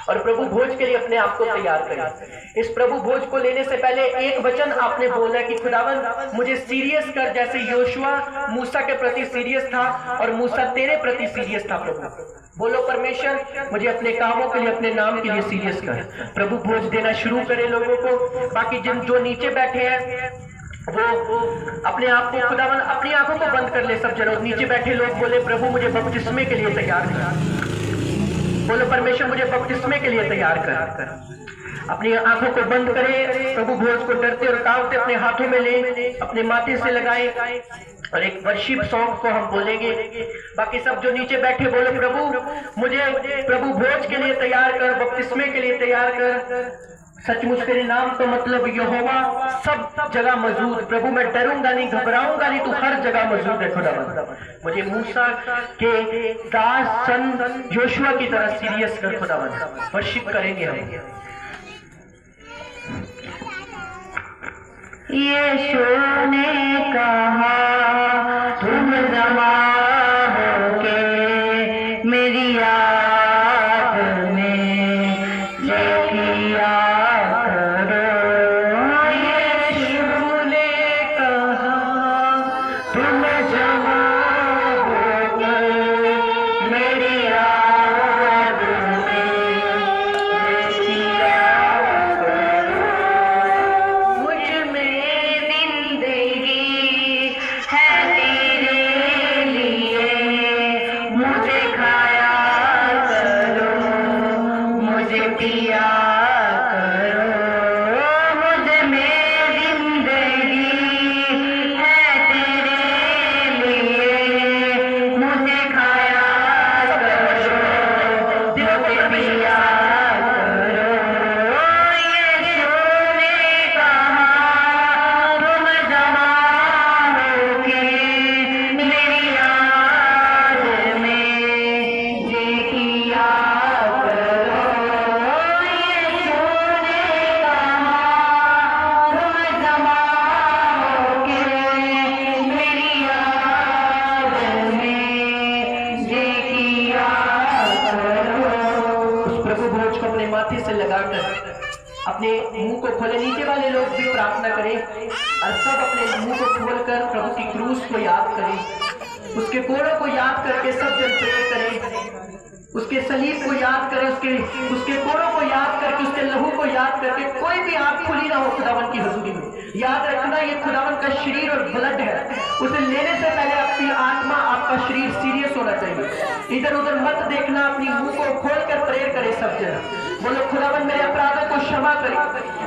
[SPEAKER 1] और प्रभु भोज के लिए अपने आप को तैयार करें। इस प्रभु भोज को लेने से पहले एक वचन आपने बोला है कि खुदावन मुझे सीरियस कर, जैसे योशुआ मूसा के प्रति सीरियस था और मूसा तेरे प्रति सीरियस था। प्रभु बोलो परमेश्वर मुझे अपने कामों के लिए, अपने नाम के लिए सीरियस कर। प्रभु भोज देना शुरू करे लोगों को। बाकी जो नीचे बैठे हैं वो अपने आप को, खुदावन अपनी आंखों को बंद कर ले। सब जन नीचे बैठे लोग बोले प्रभु मुझे बपतिस्मे के लिए तैयार कर। बोलो परमेश्वर मुझे बपतिस्मे के लिए तैयार कर। अपनी आंखों को बंद करें। प्रभु भोज को डरते और कांपते अपने हाथों में ले, अपने माथे से लगाए और एक वर्शिप सॉन्ग को हम बोलेंगे। बाकी सब जो नीचे बैठे बोले प्रभु मुझे प्रभु भोज के लिए तैयार कर, बपतिस्मे के लिए तैयार कर। सचमुच तेरे नाम का मतलब यहोवा सब जगह मौजूद। प्रभु मैं डरूंगा नहीं, घबराऊंगा नहीं, तू हर जगह मौजूद है। खुदावन मुझे मूसा के दास सन योशुआ की तरह सीरियस कर। खुदावन वर्शिप करेंगे हम। यीशु ने कहा तुम जमा होके मेरी याद में किया करो। यीशु ने कहा तुम जमा होकर मेरी याद में किया करो। मुझ में जिंदगी है तेरे लिए, मुझे खाया माथे से लगाकर अपने मुंह को खोले। नीचे वाले लोग भी प्रार्थना करें और सब अपने मुंह को खोलकर प्रभु की क्रूस को याद करें, उसके कोड़ों को याद करके सब जन प्रे करें, उसके सलीब को याद करें, उसके कोड़ों को याद करके, उसके लहू को याद करके। कोई भी आंख खुली ना हो खुदावन की हजूरी में। याद रखना ये खुदावन का शरीर और ब्लड है, उसे लेने से पहले आपकी आत्मा, आपका शरीर सीरियस होना चाहिए। इधर उधर मत देखना, अपनी मुंह को खोलकर प्रेयर करे सब जन। बोलो खुदावन मेरे अपराधों को क्षमा करे,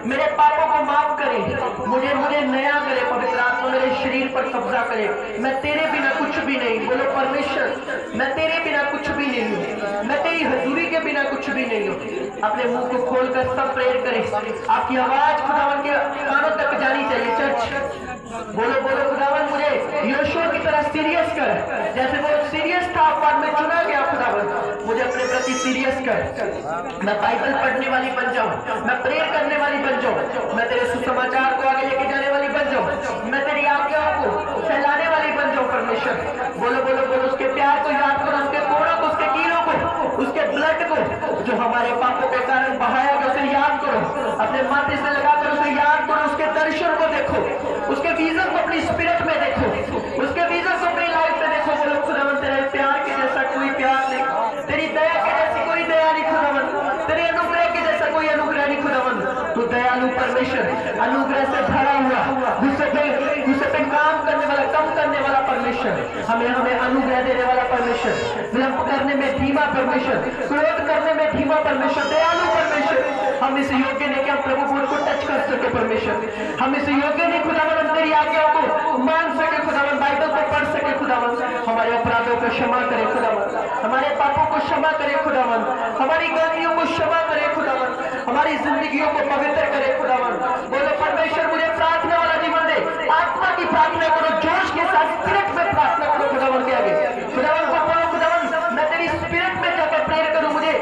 [SPEAKER 1] मेरे पापों को माफ करे, मुझे नया करे। पवित्र आत्मा मेरे शरीर पर कब्जा करे। मैं तेरे बिना कुछ भी नहीं। बोलो परमेश्वर मैं तेरे बिना कुछ भी नहीं हूँ, मैं तेरी हजूरी के बिना कुछ भी नहीं हूँ। अपने मुंह को खोलकर सब प्रेयर करें। आपकी आवाज खुदावन के कानों तक जानी चाहिए। चर्च बोलो बोलो खुदावन मुझे यहोशू की तरह सीरियस कर, जैसे वो सीरियस था बाद में चुना गया। खुदावन मुझे अपने प्रति सीरियस कर। मैं बाइबल पढ़ने वाली बन जाऊं, मैं प्रेयर करने वाली बन जाऊं, मैं तेरे सुसमाचार को आगे लेके जाने वाली बन जाऊं, मैं तेरी आज्ञाओं को फैलाने वाली बन जाऊं। परमेश्वर बोलो बोलो बोलो उसके प्यार को याद करो, उसके कोड़ों को, उसके कीलों को, उसके ब्लड को जो हमारे पापों के कारण बहाया गया उसे याद करो। अपने माथे से लगाकर उसे याद करो, उसके दर्शन को देखो, उसके विजन को अपनी स्पिरिट में देखो, उसके विजन को अपनी लाइफ में देखो। बोलो खुदावन तेरे प्यार के जैसा कोई प्यार नहीं, तेरी दया के जैसी कोई दया नहीं खुदावन, तेरे अनुग्रह के जैसा कोई अनुग्रह नहीं खुदावन। तू दयालु परमेश्वर, अनुग्रह से भरा हुआ, गुस्से पे काम करने वाला, कम करने वाला परमेश्वर, हमें अनुग्रह देने वाला परमेश्वर, विलंब करने में धीमा परमेश्वर, क्रोध करने में धीमा परमेश्वर, दयालु परमेश्वर। हम इस योग्य नहीं कि हम प्रभु बोल को टच कर सके परमेश्वर, हम इस योग्य नहीं खुदावन तेरी आज्ञाओं को मान सके खुदावन, बाइबल को पढ़ सके खुदावन। हमारे अपराधों को क्षमा करे खुदावन, हमारे पापों को क्षमा करे खुदावन, हमारी गलतियों को क्षमा करे खुदावन, हमारी जिंदगियों को पवित्र करे खुदावन। बोलो परमेश्वर मुझे प्रार्थना वाला जीवन दे। आत्मा की प्रार्थना करो, जोश के साथ स्पिरिट में प्रार्थना करो खुदावन के आगे। खुदावन को बोलो खुदावन मैं तेरी स्पिरिट में जाकर प्रेयर करूं, मुझे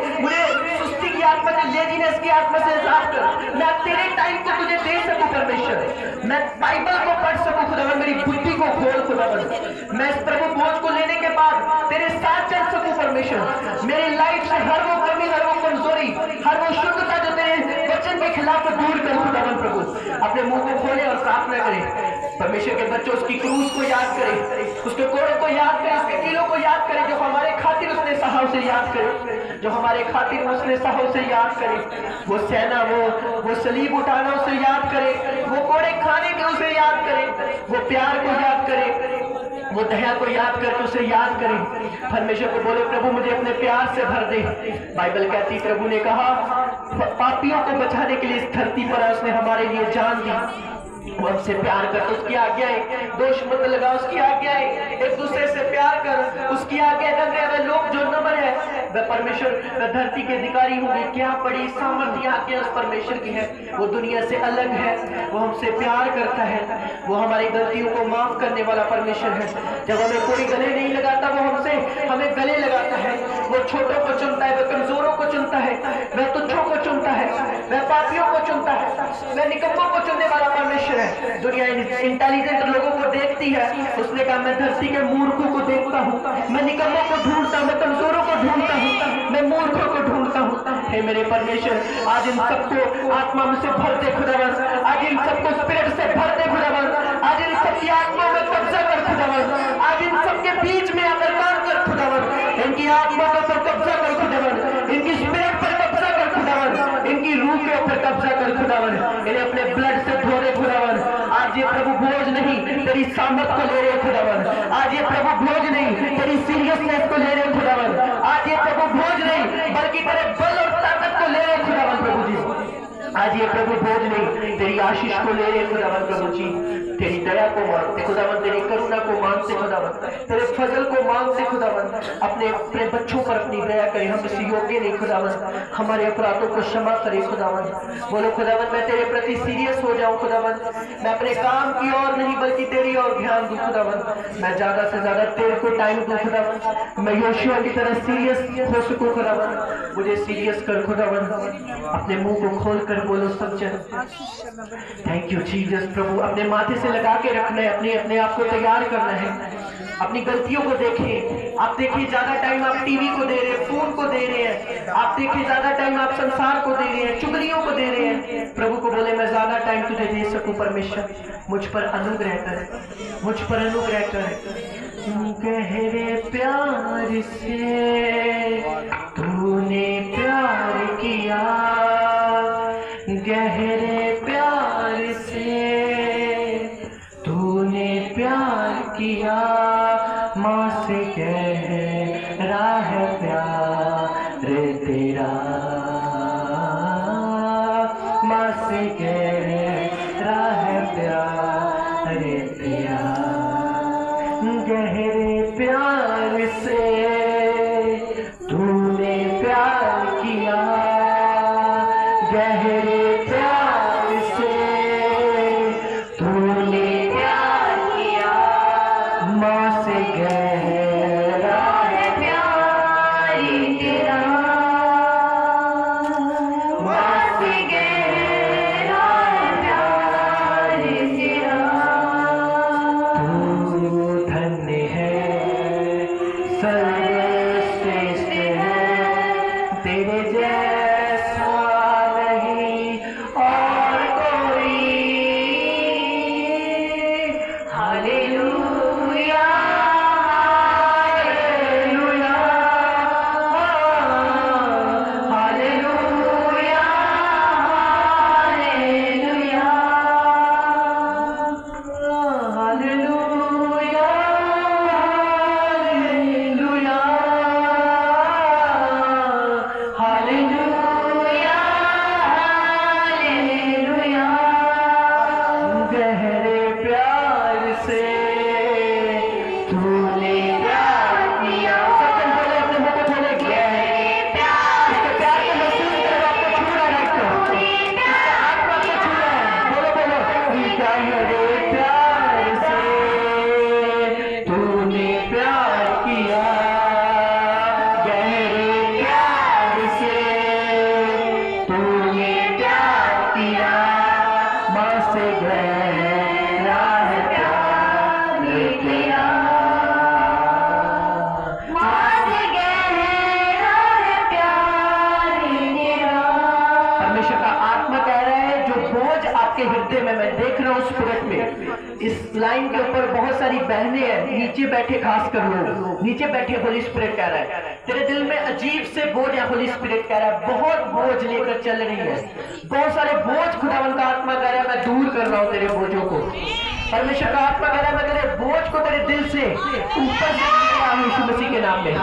[SPEAKER 1] सुस्ती की आत्मा से, लेजीनेस की आत्मा से साफ कर। मैं तेरे टाइम को तुझे दे सकूं परमेश्वर, मैं बाइबल को पढ़ सकूं खुदावन, मेरी बुद्धि को खोल खुदावन। मैं इस प्रभु बोझ को लेने के बाद तेरे साथ चल सकूं परमेश्वर। मेरी लाइफ से हर वो कमी, हर वो कमजोरी, हर वो शुद्धता जो तेरे वचन के खिलाफ दूर कर खुदावन। प्रभु अपने मुंह को खोले और प्रार्थना करें। परमेश्वर के बच्चों उसकी क्रूस को याद करें, उसके कोड़ों को याद करें, उसके कीलों को याद करें, जो हमारे खातिर उसने सहा उसे याद करें, जो हमारे खातिर उसने सहा उसे याद करें। वो सहना, वो सलीब उठाना उसे याद करें, वो कोड़े खाने के उसे याद करें, वो प्यार को याद करें, वो दया को याद करके उसे याद करें। परमेश्वर को बोले प्रभु मुझे अपने प्यार से भर दे। बाइबल कहती प्रभु ने कहा पापियों को बचाने के लिए इस धरती पर उसने हमारे लिए जान दी। वो हमसे प्यार कर, उसकी आज्ञाएं, दोष मत लगा, उसकी आज्ञाएं, एक दूसरे से प्यार कर, उसकी आज्ञाएं। वे लोग जो न बने वह परमेश्वर वह धरती के अधिकारी होंगे। क्या बड़ी सामर्थ्य आज्ञा उस परमेश्वर की है, वो दुनिया से अलग है, वो हमसे प्यार करता है, वो हमारी गलतियों को माफ करने वाला परमेश्वर है। जब हमें कोई गले नहीं लगाता वो हमें गले लगाता है। वो छोटों को चुनता है, वह कमजोरों को चुनता है, वह तुच्छों को चुनता है, वह पापियों को चुनता है, वह निकम्मों को चुनने वाला परमेश्वर है। दुनिया इंटेलिजेंट लोगों को देखती है, उसने कहा मैं धरती के मूर्खों को देखता हूँ, मैं निकम्मों को ढूंढता हूँ, मैं कमजोरों को ढूंढता हूँ, मैं मूर्खों को ढूंढता हूँ। हे मेरे परमेश्वर आज इन सबको आत्मा में से भर दे खुदावन, आज इन सबको स्पिरिट से भर दे खुदावन, आज इन सबकी आत्मा में कब्जा कर खुदावन, आज इन सबके बीच में आकर काम कर खुदावन, इनकी आत्मा के ऊपर कब्जा कर खुदावन, इनकी स्पिरिट पर कब्जा कर खुदावन, इनकी रूह के ऊपर कब्जा कर खुदावन, इन्हें अपने ब्लड से धो दे खुदावन। आज ये प्रभु बोझ नहीं तेरी सामर्थ को ले रहे खुदावन, आज ये प्रभु बोझ नहीं तेरी सीरियसनेस को ले रहे खुदावन, आज ये प्रभु बोझ नहीं बल्कि तेरे बल और ताकत को ले रहे खुदावन। प्रभु जी आज ये प्रभु बोझ नहीं तेरी आशीष को ले रहे खुदावन। प्रभु जी तेरी दया को मांगते खुदावन, तेरी करुणा को मांगते खुदावन, तेरे फजल को मांगते खुदावन। अपने बच्चों पर अपनी दया करें, हम इस योग्य नहीं खुदावन, हमारे अपराधों को क्षमा करे खुदावन। बोलो खुदावन मैं तेरे प्रति सीरियस हो जाऊं खुदावन, मैं अपने काम की ओर नहीं बल्कि तेरी ओर ध्यान दूं खुदावन, मैं ज्यादा से ज्यादा तेरे को टाइम दूं खुदावन, मैं योशुआ की तरह सीरियस हो सकूं खुदावन, मुझे सीरियस कर खुदावन। अपने मुंह को खोल कर बोलो सब जन थैंक यू जीसस। प्रभु अपने माथे से लगा के रखना है, अपने आप को तैयार करना है, अपनी गलतियों को देखें, आप देखिए ज्यादा टाइम आप टीवी को दे रहे हैं, फोन को दे रहे हैं, आप देखिए ज्यादा टाइम आप संसार को दे रहे हैं, चुगलियों को दे रहे हैं। प्रभु को बोले मैं ज्यादा टाइम तुझे दे सकूं परमेश्वर, मुझ पर अनुग्रह कर, मुझ पर अनुग्रह कर। गहरे प्यार से तूने प्यार किया, गहरे प्यार से तूने प्यार किया, माँ से गहरा है प्यार तेरा, माँ से गहरा है प्यार तेरा। गहरे प्यार से तूने प्यार किया, गहरे प्यार से तूने प्यार किया, माँ से गहरा है प्यार तेरा, माँ से गहरा है प्यार तेरा। तू धन्य है, सर्वश्रेष्ठ है, तेरे जैसा नहीं और कोई। Hallelujah, hallelujah, hallelujah, hallelujah, hallelujah, hallelujah, hallelujah, hallelujah. गहरे प्यार से तूने प्यार किया। सबसे पहले अपने मुंह को खोले, गहरे प्यार, इसके प्यार को महसूस करो, आपको छू रहा है, इसका आत्मा को छू रहा है। बोलो बोलो, गहरे प्यार से तूने प्यार किया, गहरे प्यार से तूने प्यार किया, माँ से गहरा है प्यार तेरा, माँ से गहरा है प्यार तेरा। परमेश्वर का आत्मा कह रहा है जो बोझ आपके हृदय में, मैं देख रहा हूँ स्पिरिट में, इस लाइन के ऊपर बहुत सारी बहनें हैं, नीचे बैठे, खास कर लोग नीचे बैठे, होली स्पिरिट कह रहा है तेरे दिल में अजीब से बोझ है। होली स्पिरिट कह रहा है बहुत बोझ लेकर चल रही है, बहुत सारे बोझ खुदावन का आत्मा कह रहा है मैं दूर कर रहा हूँ तेरे बोझों को। परमेश्वर का आत्मा कह रहा है मैं तेरे बोझ को तेरे दिल से ऊपर से ले रहा हूं यीशु मसीह के नाम में।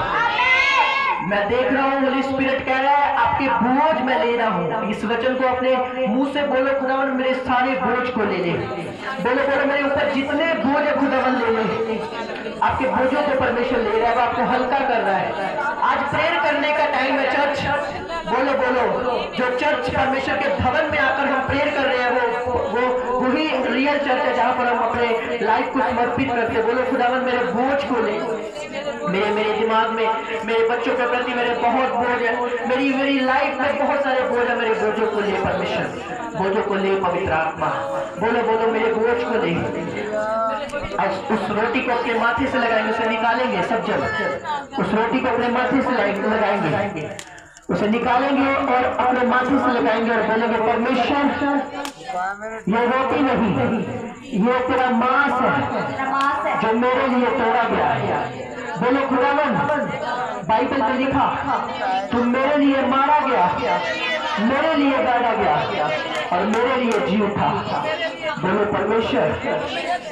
[SPEAKER 1] मैं देख रहा हूँ होली स्पिरिट कह रहा है आपके बोझ मैं ले रहा हूँ। इस वचन को अपने मुंह से बोलो, खुदावन मेरे सारे बोझ को ले ले। बोलो बोलो मेरे ऊपर जितने बोझ है खुदावन ले ले। आपके बोझों को परमेश्वर ले रहा है, वो आपको हल्का कर रहा है। आज प्रेयर करने का टाइम है चर्च। बोलो बोलो, जो चर्च परमेश्वर के भवन में आकर हम प्रेयर कर रहे हैं वो वही रियल चर्च है जहां पर हम अपने लाइफ को समर्पित करते हैं। बोलो खुदावन मेरे बोझ को ले, मेरे दिमाग में मेरे बच्चों के प्रति मेरे बहुत बोझ है, मेरी लाइफ में बहुत सारे बोझ है, मेरे बोझों को ले परमेश्वर, बोझों को ले पवित्र आत्मा। बोलो बोलो मेरे बोझ को ले। आज उस रोटी को अपने माथे से लगाएंगे, उसे निकालेंगे सब जन, उस रोटी को अपने माथे से लगाएंगे, उसे निकालेंगे और अपने माथे से लगाएंगे और बोलेंगे परमेश्वर ये रोटी नहीं, ये तेरा मांस है जो मेरे लिए तोड़ा गया है। बोलो खुदावन, बाइबल में लिखा तुम मेरे लिए मारा गया, मेरे लिए गाड़ा गया और मेरे लिए जी उठा। बोलो परमेश्वर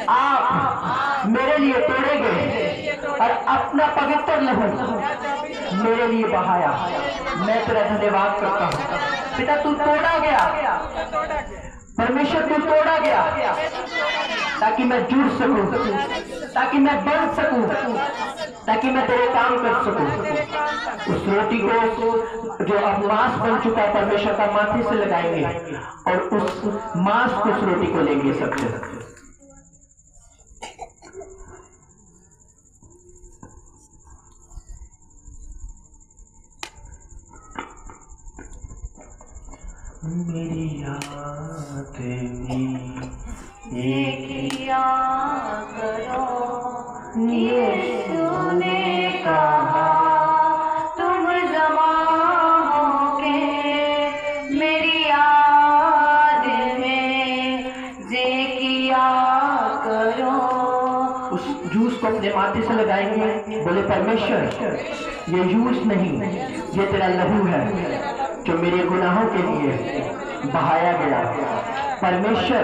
[SPEAKER 1] आप मेरे लिए तोड़े गए और अपना पवित्र लहू मेरे लिए बहाया। मैं तेरा धन्यवाद करता हूँ पिता, तू तोड़ा गया परमेश्वर, तू तोड़ा गया ताकि मैं जुड़ सकूं, ताकि मैं बन सकूं, ताकि मैं तेरे काम कर सकूं। उस रोटी को जो अब मांस बन चुका है परमेश्वर का माथे से लगाएंगे और उस मांस को उस रोटी को लेंगे सबसे। मेरी याद में एक याद करो, यीशु ने कहा तुम जमा होके मेरी याद में जे किया करो। उस जूस को अपने माथे से लगाएंगे, बोले परमेश्वर ये जूस नहीं, ये तेरा लहू है जो मेरे गुनाहों के लिए बहाया गया। परमेश्वर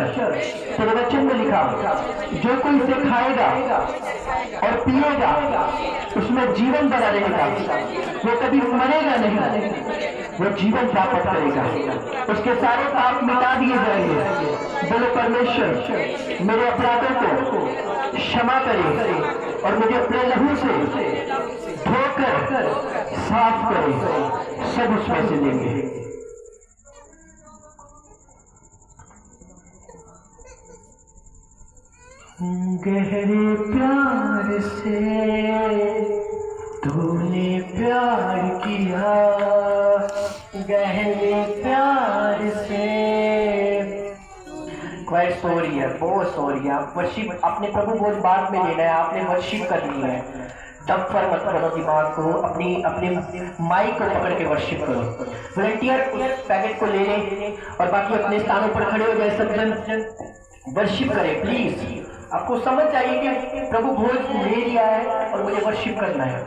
[SPEAKER 1] तेरे वचन में लिखा जो कोई इसे खाएगा और पिएगा उसमें जीवन बना रहेगा, वो कभी मरेगा नहीं, वो जीवन प्राप्त करेगा, उसके सारे पाप मिटा दिए जाएंगे। बोलो परमेश्वर मेरे अपराधों को क्षमा करे और मुझे अपने लहू से धोकर साफ करे, सब उसमें से लेंगे। गहरे प्यार से तूने प्यार किया, गहरे प्यार से। क्वाइट सो रही है, बहुत सो रही है। आप वर्शिप अपने प्रभु को बाद में लेना है, आपने वर्शिप करनी है। दब पर मत करो दिमाग को, अपने माइक को पकड़ के वर्शिप करो। वॉलंटियर उस पैकेट को ले लें और बाकी अपने स्थानों पर खड़े हो जाए, सब जन वर्शिप करें प्लीज। आपको समझ चाहिए कि प्रभु भोज ले लिया है और मुझे वर्शिप करना है।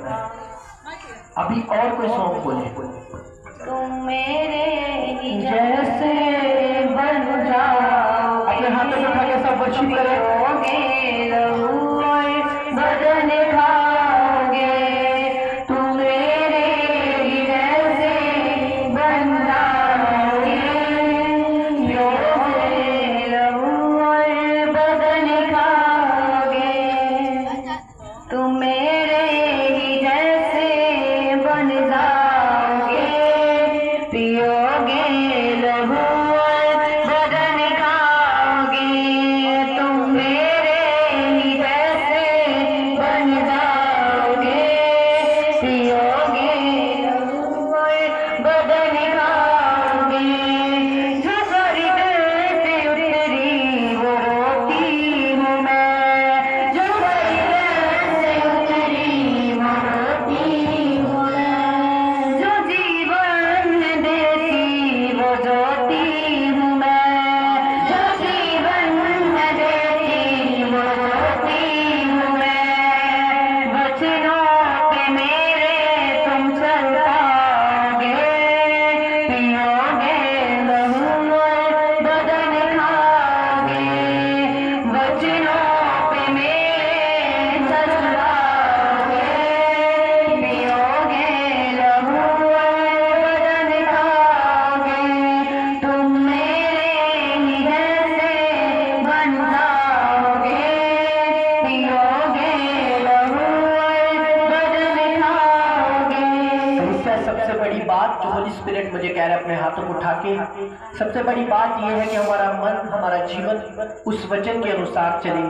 [SPEAKER 1] अभी और कोई सॉन्ग बोले, तुम मेरे जैसे बन जाओ, अपने हाथों में उठा के सब वर्शिप करें। बदन खाओगे तुम मेरे जैसे बन जाओगे, बदन खाओगे तुम मेरे ही जैसे बन जाओगे, पियोगे लहू बदन खाओगे तुम मेरे ही जैसे बन जाओगे, पियोगे लहू बदन खाओगे। जो स्वर्ग से उतरी वो रोटी हूँ मैं, जो स्वर्ग से उतरी वो रोटी हूँ मैं, जो जीवन देती वो ज्योति हूँ मैं, जो जीवन देती वो ज्योति हूँ मैं। वचनों पे मेरे तुम चल पाओगे, पियोगे लहू बदन खाओगे, वचनों पे मेरे चल पाओगे, पियोगे लहू बदन खाओगे तुम मेरे ही जैसे बन जाओगे, पियोगे लहू बदन खाओगे। इससे सबसे बड़ी बात जो होली स्पिरिट मुझे कह रहा है अपने हाथों को उठा के, सबसे बड़ी बात यह है कि हमारा मन हमारा जीवन उस वचन के अनुसार चले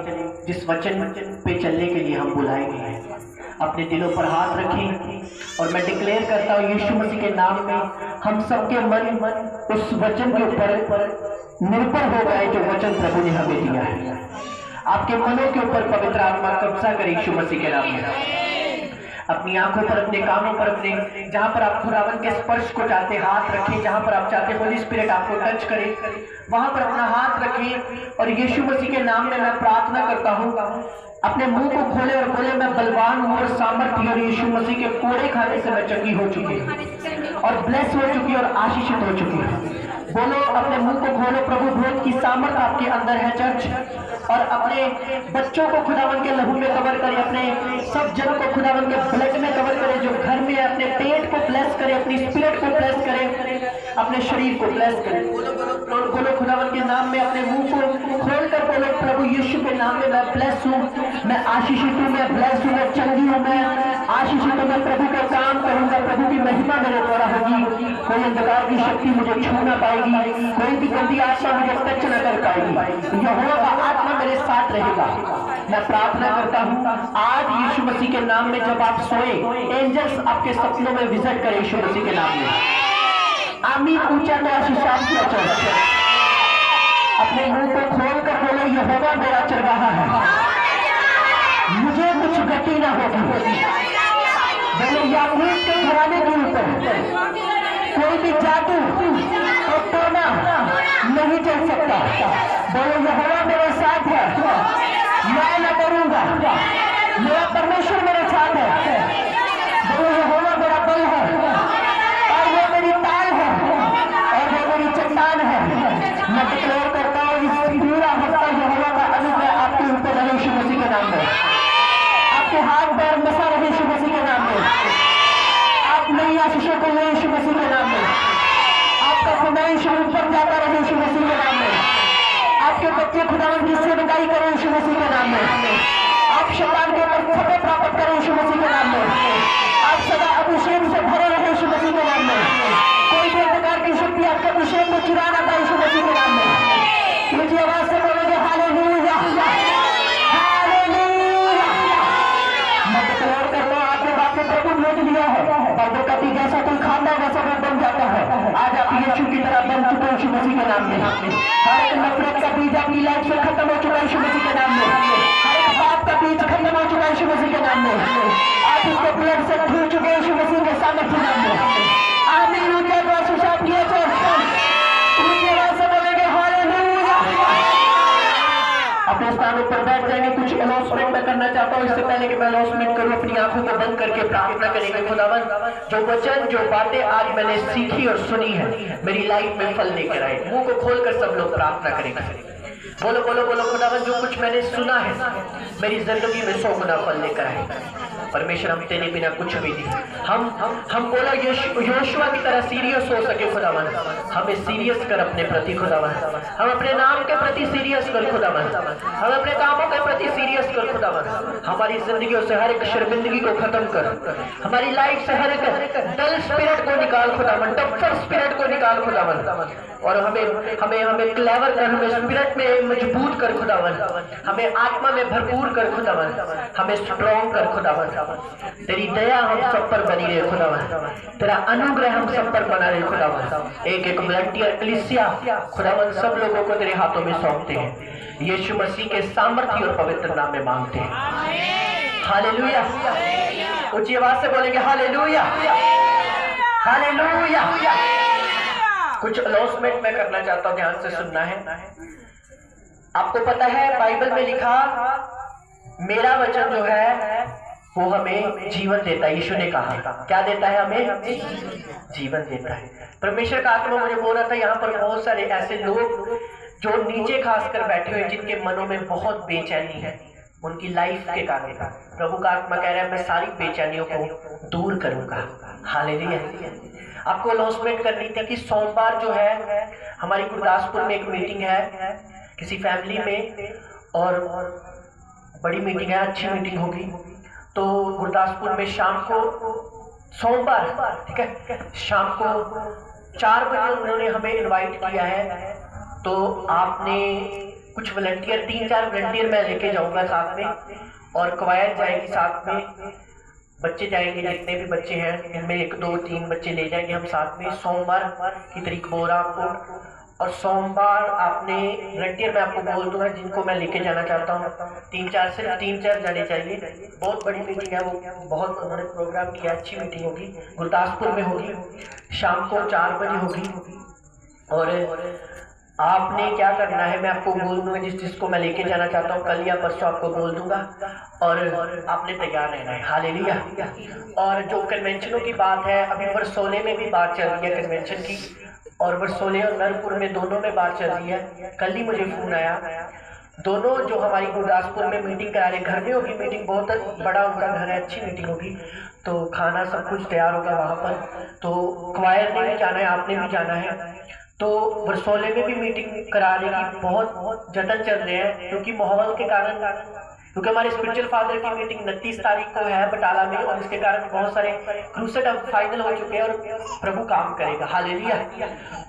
[SPEAKER 1] जिस वचन पे चलने के लिए हम बुलाए गए हैं। अपने दिलों पर हाथ रखें और मैं डिक्लेयर करता हूँ यीशु मसीह के नाम में हम सबके मन उस वचन के ऊपर निर्भर हो गए जो वचन प्रभु ने हमें दिया है। आपके मनों के ऊपर पवित्र आत्मा कब्जा करे यीशु मसीह के नाम में। अपनी आंखों पर, अपने कानों पर, अपने जहां पर आप खुदावन के स्पर्श को चाहते हाथ रखें, जहां पर आप चाहते होली स्पिरिट आपको टच करे वहां पर अपना हाथ रखें और यीशु मसीह के नाम में मैं प्रार्थना करता हूं अपने मुंह को खोले और बोले मैं बलवान हूं और सामर्थ्य और यीशु मसीह के कोड़े खाने से मैं चंगी हो चुकी हूं और ब्लेस हो चुकी और आशीषित हो चुकी हूं। बोलो, अपने मुंह को खोलो, प्रभु भोज की सामर्थ आपके अंदर है चर्च। और अपने बच्चों को खुदावन के लहू में कवर करे, अपने सब जन को खुदावन के ब्लड में कवर करे, जो घर में है अपने पेट को ब्लेस करे, अपनी स्पिरिट को ब्लेस करे, अपने शरीर को ब्लेस करे। बोलो खुदावन के नाम में अपने मुंह को खोलकर बोलो, प्रभु यीशु के नाम में मैं ब्लेस हूँ, मैं आशीषित हूँ, मैं ब्लेस हूँ, मैं चंगी हूँ, मैं आशीषित हूँ, मैं प्रभु का काम करूंगा, प्रभु की महिमा मेरे द्वारा होगी, कोई अंधकार की शक्ति मुझे छू ना पाएगी, कोई भी गंदी आत्मा मुझे टच न कर पाएगी, यहोवा का आत्मा मेरे साथ रहेगा। मैं प्रार्थना करता हूँ आज यीशु मसीह के नाम में जब आप सोए एंजल्स आपके सपनों में विजिट करें यीशु मसीह के नाम में। आमीन। ऊंचा तो आशीषाम किया चर्च, अपने मुंह को खोल कर बोलो यहोवा मेरा चरवाहा है, मुझे कुछ गति न होगी। बोले याकूब के घराने के ऊपर कोई भी जादू और टोना नहीं चल सकता। बोले यहोवा मेरे साथ है, मैं न डरूंगा, मेरा परमेश्वर मेरे साथ है। बोले यहोवा मेरा बल है और वो मेरी ताल है और वो मेरी चट्टान है। मैं डिक्लेयर करता हूँ इस पूरा हफ्ता यहोवा का अनुग्रह आपके ऊपर रहे यीशु मसीह के नाम में। आपके हाथ पैर मसा रहे यीशु मसीह के नाम में। आप नई आशीषों को ले यीशु मसीह के नाम में। आपका फरमाइश ऊपर जाता रहे यीशु मसीह के नाम में। आपके बच्चे खुदावन की सेवकाई करें यीशु मसीह के नाम में। आप शैतान के ऊपर फतेह प्राप्त करें यीशु मसीह के नाम में। आप सदा अभिषेक से भरे रहे यीशु मसीह के नाम में। कोई भी प्रकार की शक्ति आपके अभिषेक को चुरा ना पाए यीशु मसीह के नाम में। मुझे आवाज से बोलेंगे हालेलुया, हालेलुया। मैं डिक्लेयर करता हूं आपके बाप ने प्रभु भेज दिया है। पर्दों का भी जैसा कोई खाता है वैसा वो बन जाता है। आज आप यीशु की तरह बन चुके यीशु मसीह के नाम में। हर एक नफरत का बीज आपकी लाइफ से खत्म हो चुका है यीशु मसीह के नाम में। हर एक पाप का बीज खत्म हो चुका है यीशु मसीह के नाम में। आप इसको ब्लड से धुल चुके हैं यीशु मसीह के सामर्थ्य नाम में। आमीन। ऊंचा आवाज से आप किया तो ऊंची आवाज से बोलेंगे हालेलुया। अपने स्थानों पर बैठ जाएंगे। कुछ अनाउंसमेंट मैं करना चाहता हूँ। इससे पहले कि मैं अनाउंसमेंट करूँ, अपनी आंखों को बंद करके प्रार्थना करेंगे। खुदावन, जो वचन जो बातें आज मैंने सीखी और सुनी है मेरी लाइफ में फल लेकर आए। मुंह को खोलकर सब लोग प्रार्थना करेंगे। बोलो बोलो बोलो खुदावन, जो कुछ मैंने सुना है मेरी जिंदगी में 100 गुना फल लेकर आए। परमेश्वर, हम तेरे बिना कुछ भी नहीं। हम बोला योशुआ की तरह सीरियस हो सके खुदावन। हमें सीरियस कर अपने प्रति खुदावन। हम अपने नाम के प्रति सीरियस कर खुदावन। हम अपने कामों के प्रति सीरियस कर खुदावन। हमारी जिंदगियों से हर एक शर्मिंदगी को खत्म कर। हमारी लाइफ से हर एक डल स्पिरिट को निकाल खुदावन, डफर स्पिरिट को निकाल खुदावन। और हमें क्लेवर कर, हमें स्पिरिट में मजबूत कर खुदावन। हमें आत्मा में भरपूर कर खुदावन। हमें स्ट्रॉन्ग कर खुदावन। तेरी दया हम सब पर बनी रहे खुदावन। तेरा अनुग्रह हम सब पर बना रहे खुदावन। एक एक वॉलंटियर कलीसिया खुदावन सब लोगों को तेरे हाथों में सौंपते हैं। यीशु मसीह के सामर्थ्य और पवित्र नाम में मांगते हैं। हालेलुया। ऊंची आवाज से बोलेंगे हालेलुया, हालेलुया। कुछ अनाउंसमेंट मैं करना चाहता हूं, ध्यान से सुनना है। आपको पता है बाइबल में लिखा मेरा वचन जो है वो हमें जीवन देता है। यीशु ने कहा क्या देता है? हमें जीवन देता है। परमेश्वर का आत्मा मुझे बोल रहा था यहाँ पर बहुत सारे ऐसे लोग जो नीचे खासकर बैठे हुए, जिनके मनों में बहुत बेचैनी है उनकी लाइफ के कारण। प्रभु का आत्मा कह रहा है मैं सारी बेचैनियों को दूर करूंगा। हालेलुया। आपको अनाउंसमेंट करनी थी कि सोमवार जो है हमारी गुरदासपुर में एक मीटिंग है किसी फैमिली में, और बड़ी मीटिंग है, अच्छी मीटिंग होगी। तो गुरदासपुर में शाम को सोमवार, ठीक है, शाम को 4 बजे उन्होंने हमें इनवाइट किया है। तो आपने कुछ वॉलंटियर, 3-4 वॉलंटियर मैं लेके जाऊंगा साथ में, और क्वायर जाएगी साथ में, बच्चे जाएंगे, जितने भी बच्चे हैं इनमें 1, 2, 3 बच्चे ले जाएंगे हम साथ में। सोमवार की तारीख बोल रहा आपको, और सोमवार आपने वॉलंटियर मैं आपको बोल दूंगा जिनको मैं लेके जाना चाहता हूँ। 3-4 सिर्फ 3-4 जाने चाहिए। बहुत बड़ी मीटिंग है वो, बहुत उन्होंने प्रोग्राम किया, अच्छी मीटिंग होगी, गुरदासपुर में होगी, शाम को 4 बजे होगी। और आपने क्या करना है मैं आपको बोल दूंगा, जिसको मैं लेके जाना चाहता हूँ कल या परसों आपको बोल दूंगा, और आपने तैयार रहना है। हालेलुया। और जो कन्वेंशनों की बात है, अभी वरसोले में भी बात चल रही है कन्वेंशन की, और वरसोले और नरपुर में दोनों में बात चल रही है। कल ही मुझे फोन आया, दोनों जो हमारी गुरदासपुर में मीटिंग करा रहे, घर में होगी मीटिंग, बहुत बड़ा उनका घर है, अच्छी मीटिंग होगी, तो खाना सब कुछ तैयार होगा वहाँ पर। तो क्वायर ने भी जाना है, आपने भी जाना है। तो वरसोले में भी मीटिंग कराने की बहुत जतन चल रहे हैं, क्योंकि माहौल के कारण, क्योंकि हमारे स्पिरिचुअल फादर की मीटिंग 29 तारीख को है बटाला में, और इसके कारण बहुत सारे क्रूसेड अब फाइनल हो चुके हैं और प्रभु काम करेगा। हालेलुया।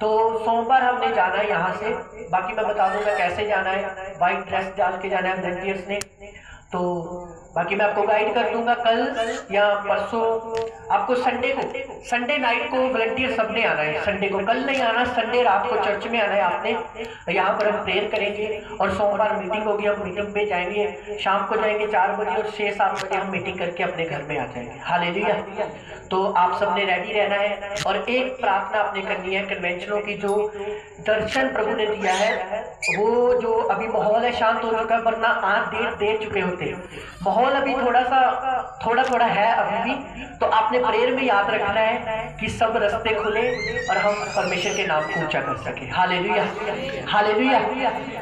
[SPEAKER 1] तो सोमवार हमने जाना है यहाँ से, बाकी मैं बता दूंगा कैसे जाना है। वाइट ड्रेस डाल के जाना है वॉलंटियर्स ने, तो बाकी मैं आपको गाइड कर दूंगा कल या परसों। आपको संडे नाइट को वॉलंटियर सबने आना है। संडे को कल नहीं आना, संडे रात को चर्च में आना है आपने। यहाँ पर हम प्रेयर करेंगे और सोमवार मीटिंग होगी। हम मीटिंग पे जाएंगे, शाम को जाएंगे 4 बजे और 6-7 बजे हम मीटिंग करके अपने घर में आ जाएंगे। हालेलुया। तो आप सबने रेडी रहना है और एक प्रार्थना आपने करनी है कन्वेंशनों की। जो दर्शन प्रभु ने दिया है, वो जो अभी माहौल है शांत हो चुका है, वरना आज दे चुके होते। माहौल अभी थोड़ा है अभी भी। तो आपने प्रेयर में याद रखना है कि सब रास्ते खुले और हम परमेश्वर के नाम को ऊंचा कर सके। Hallelujah, hallelujah.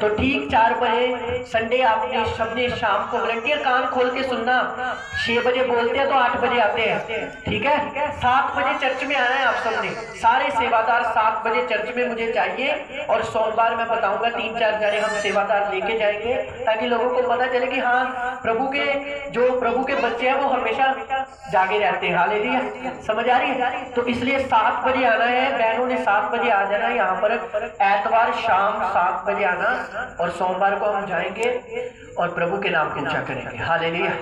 [SPEAKER 1] तो ठीक 4 बजे संडे आपने सबने शाम को वॉलंटियर कान खोल के सुनना। 6 बजे बोलते हैं तो 8 बजे आते हैं, ठीक है। 7 बजे चर्च में आना है आप सबने। सारे सेवादार 7 बजे चर्च में मुझे चाहिए। और सोमवार मैं बताऊंगा 3-4 जने हम सेवादार लेके जाएंगे, ताकि लोगों को पता चले कि हाँ प्रभु के बच्चे हैं वो हमेशा जागे रहते हैं। हालेलुया, समझ आ रही है। तो इसलिए 7 बजे आना है। बहनों ने 7 बजे आ जाना है यहाँ पर। एतवार शाम 7 बजे आना और सोमवार को हम जाएंगे और प्रभु के नाम को ऊंचा करेंगे। हालेलुया।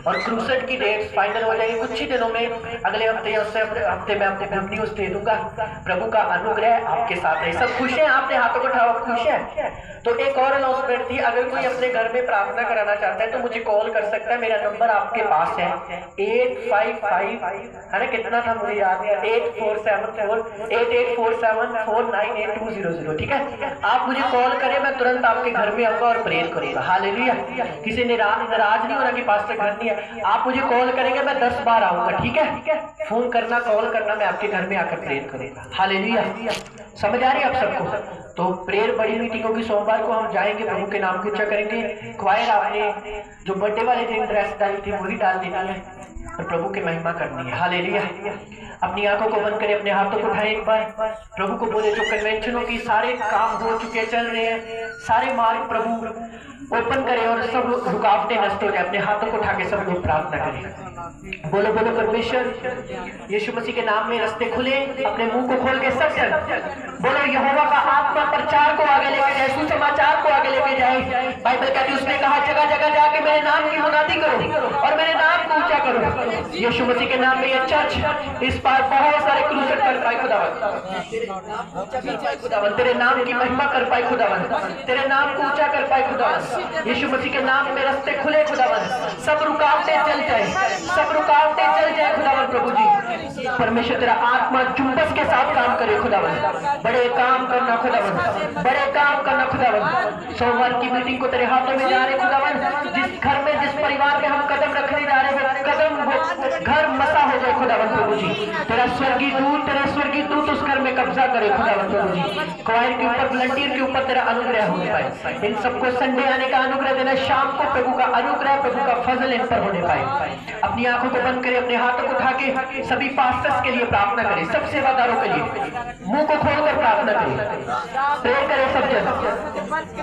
[SPEAKER 1] और क्रूसेड की डेट फाइनल हो जाएगी कुछ ही दिनों में। अगले हफ्ते या उससे हफ्ते में आपको गुड न्यूज दे दूंगा। प्रभु का अनुग्रह आपके साथ है। सब खुश हैं? आपने हाथों को उठाओ, खुश हैं? तो एक और अनाउंसमेंट थी, अगर कोई अपने घर में प्रार्थना कराना चाहता है तो मुझे कॉल कर सकता है। मेरा नंबर आपके पास है 855, है ना, कितना था मुझे याद है, 8847498200, ठीक है। आप मुझे कॉल करें, मैं तुरंत आपके घर में आऊंगा और प्रेयर करूंगा। हालेलुया। किसी ने नाराज नहीं होना कि पास्टर घर नहीं है। आप मुझे कॉल करेंगे, मैं 10 बार आऊंगा, ठीक है। फोन करना, कॉल करना, मैं आपके घर में आकर प्रेयर करूंगा। हालेलुया। समझ आ रही है आप सबको? तो प्रेयर बड़ी मीटिंग होगी। सोमवार को हम जाएंगे, प्रभु के नाम को ऊंचा करेंगे। क्वायर आपने जो बर्थडे वाले दिन ड्रेस डाली थी वही डाल देनी है और प्रभु की महिमा करनी है। हालेलुया। अपनी आंखों को बंद करें, अपने हाथों को उठाएं एक बार, प्रभु को बोले जो कन्वेंशनों की सारे काम हो चुके चल रहे हैं, सारे मार्ग प्रभु ओपन करें और सब रुकावटें नष्ट हो जाए। अपने हाथों को उठा के सब लोग प्रार्थना करें। बोलो बोलो परमेश्वर यीशु मसीह के नाम में रास्ते खुले। अपने मुंह को खोल के सब बोलो, यहोवा का आत्मा प्रचार को आगे लेके जाए, सुसमाचार को आगे लेके जाए। बाइबल कहती है उसने कहा जगह जगह जाके मेरे नाम की मुनादी करो और मेरे नाम को ऊंचा करो। यीशु मसीह के नाम में ये चर्च इस बार बहुत सारे क्रूसेड कर पाए खुदावन, तेरे नाम की महिमा कर पाए खुदावन, तेरे नाम को ऊंचा कर पाए खुदावन। यीशु मसीह के नाम में रास्ते खुले खुदावन, सब रुकावटें चल जाए, सब रुकावटें चल जाए खुदावन। प्रभु जी परमेश्वर तेरा आत्मा जुम्बस के साथ काम करे खुदावन। बड़े काम करना खुदावन, बड़े काम करना खुदावन। सोमवार की मीटिंग को तेरे हाथों में जा रहे खुदावन। जिस घर में, जिस परिवार में हम कदम रखने जा रहे हैं, कदम घर मसा हो जाए खुदावन। प्रभु जी तेरा स्वर्गीय दूत उस घर में कब्जा करे खुदावन। प्रभु जी क्वायर के ऊपर, वॉलंटियर के ऊपर तेरा अनुग्रह हो पाए। इन सबको संडे आने का अनुग्रह देना, शाम को प्रभु का अनुग्रह, प्रभु का फजल इन पर होने पाए। अपनी आंखों को बंद करें, अपने हाथों को उठा के सभी पास्टर्स के लिए प्रार्थना करें, सब सेवादारों के लिए मुंह को खोलकर प्रार्थना करें, प्रेयर करें सब जन।